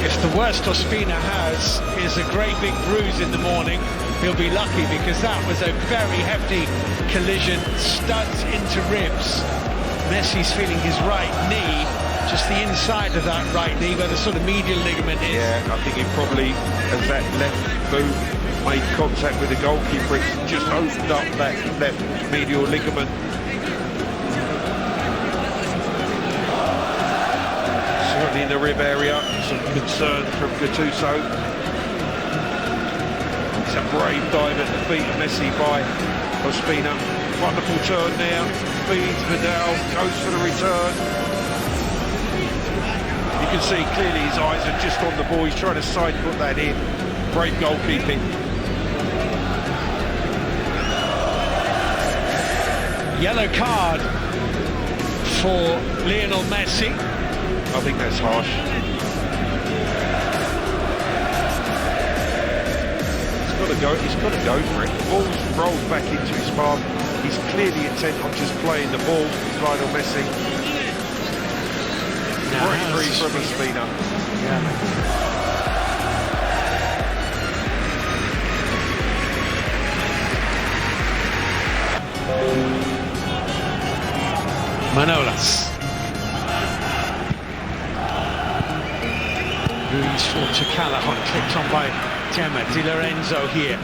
if the worst Ospina has is a great big bruise in the morning, he'll be lucky, because that was a very hefty collision, studs into ribs. Messi's feeling his right knee, just the inside of that right knee where the sort of medial ligament is. Yeah, I think it probably, as that left boot made contact with the goalkeeper, it's just opened up that left medial ligament. Certainly in the rib area, some concern from Gattuso. It's a brave dive at the feet of Messi by Ospina. Wonderful turn now, feeds Vidal, goes for the return. You can see clearly his eyes are just on the ball, he's trying to side foot that in. Brave goalkeeping. Yellow card for Lionel Messi. I think that's harsh. He's got to go for it. The ball rolls back into his palm. He's clearly intent on just playing the ball, Lionel Messi. Bravery from Ospina. Yeah. Manolas. Ruiz for to Callahan, clicked on by Gemma Di Lorenzo here.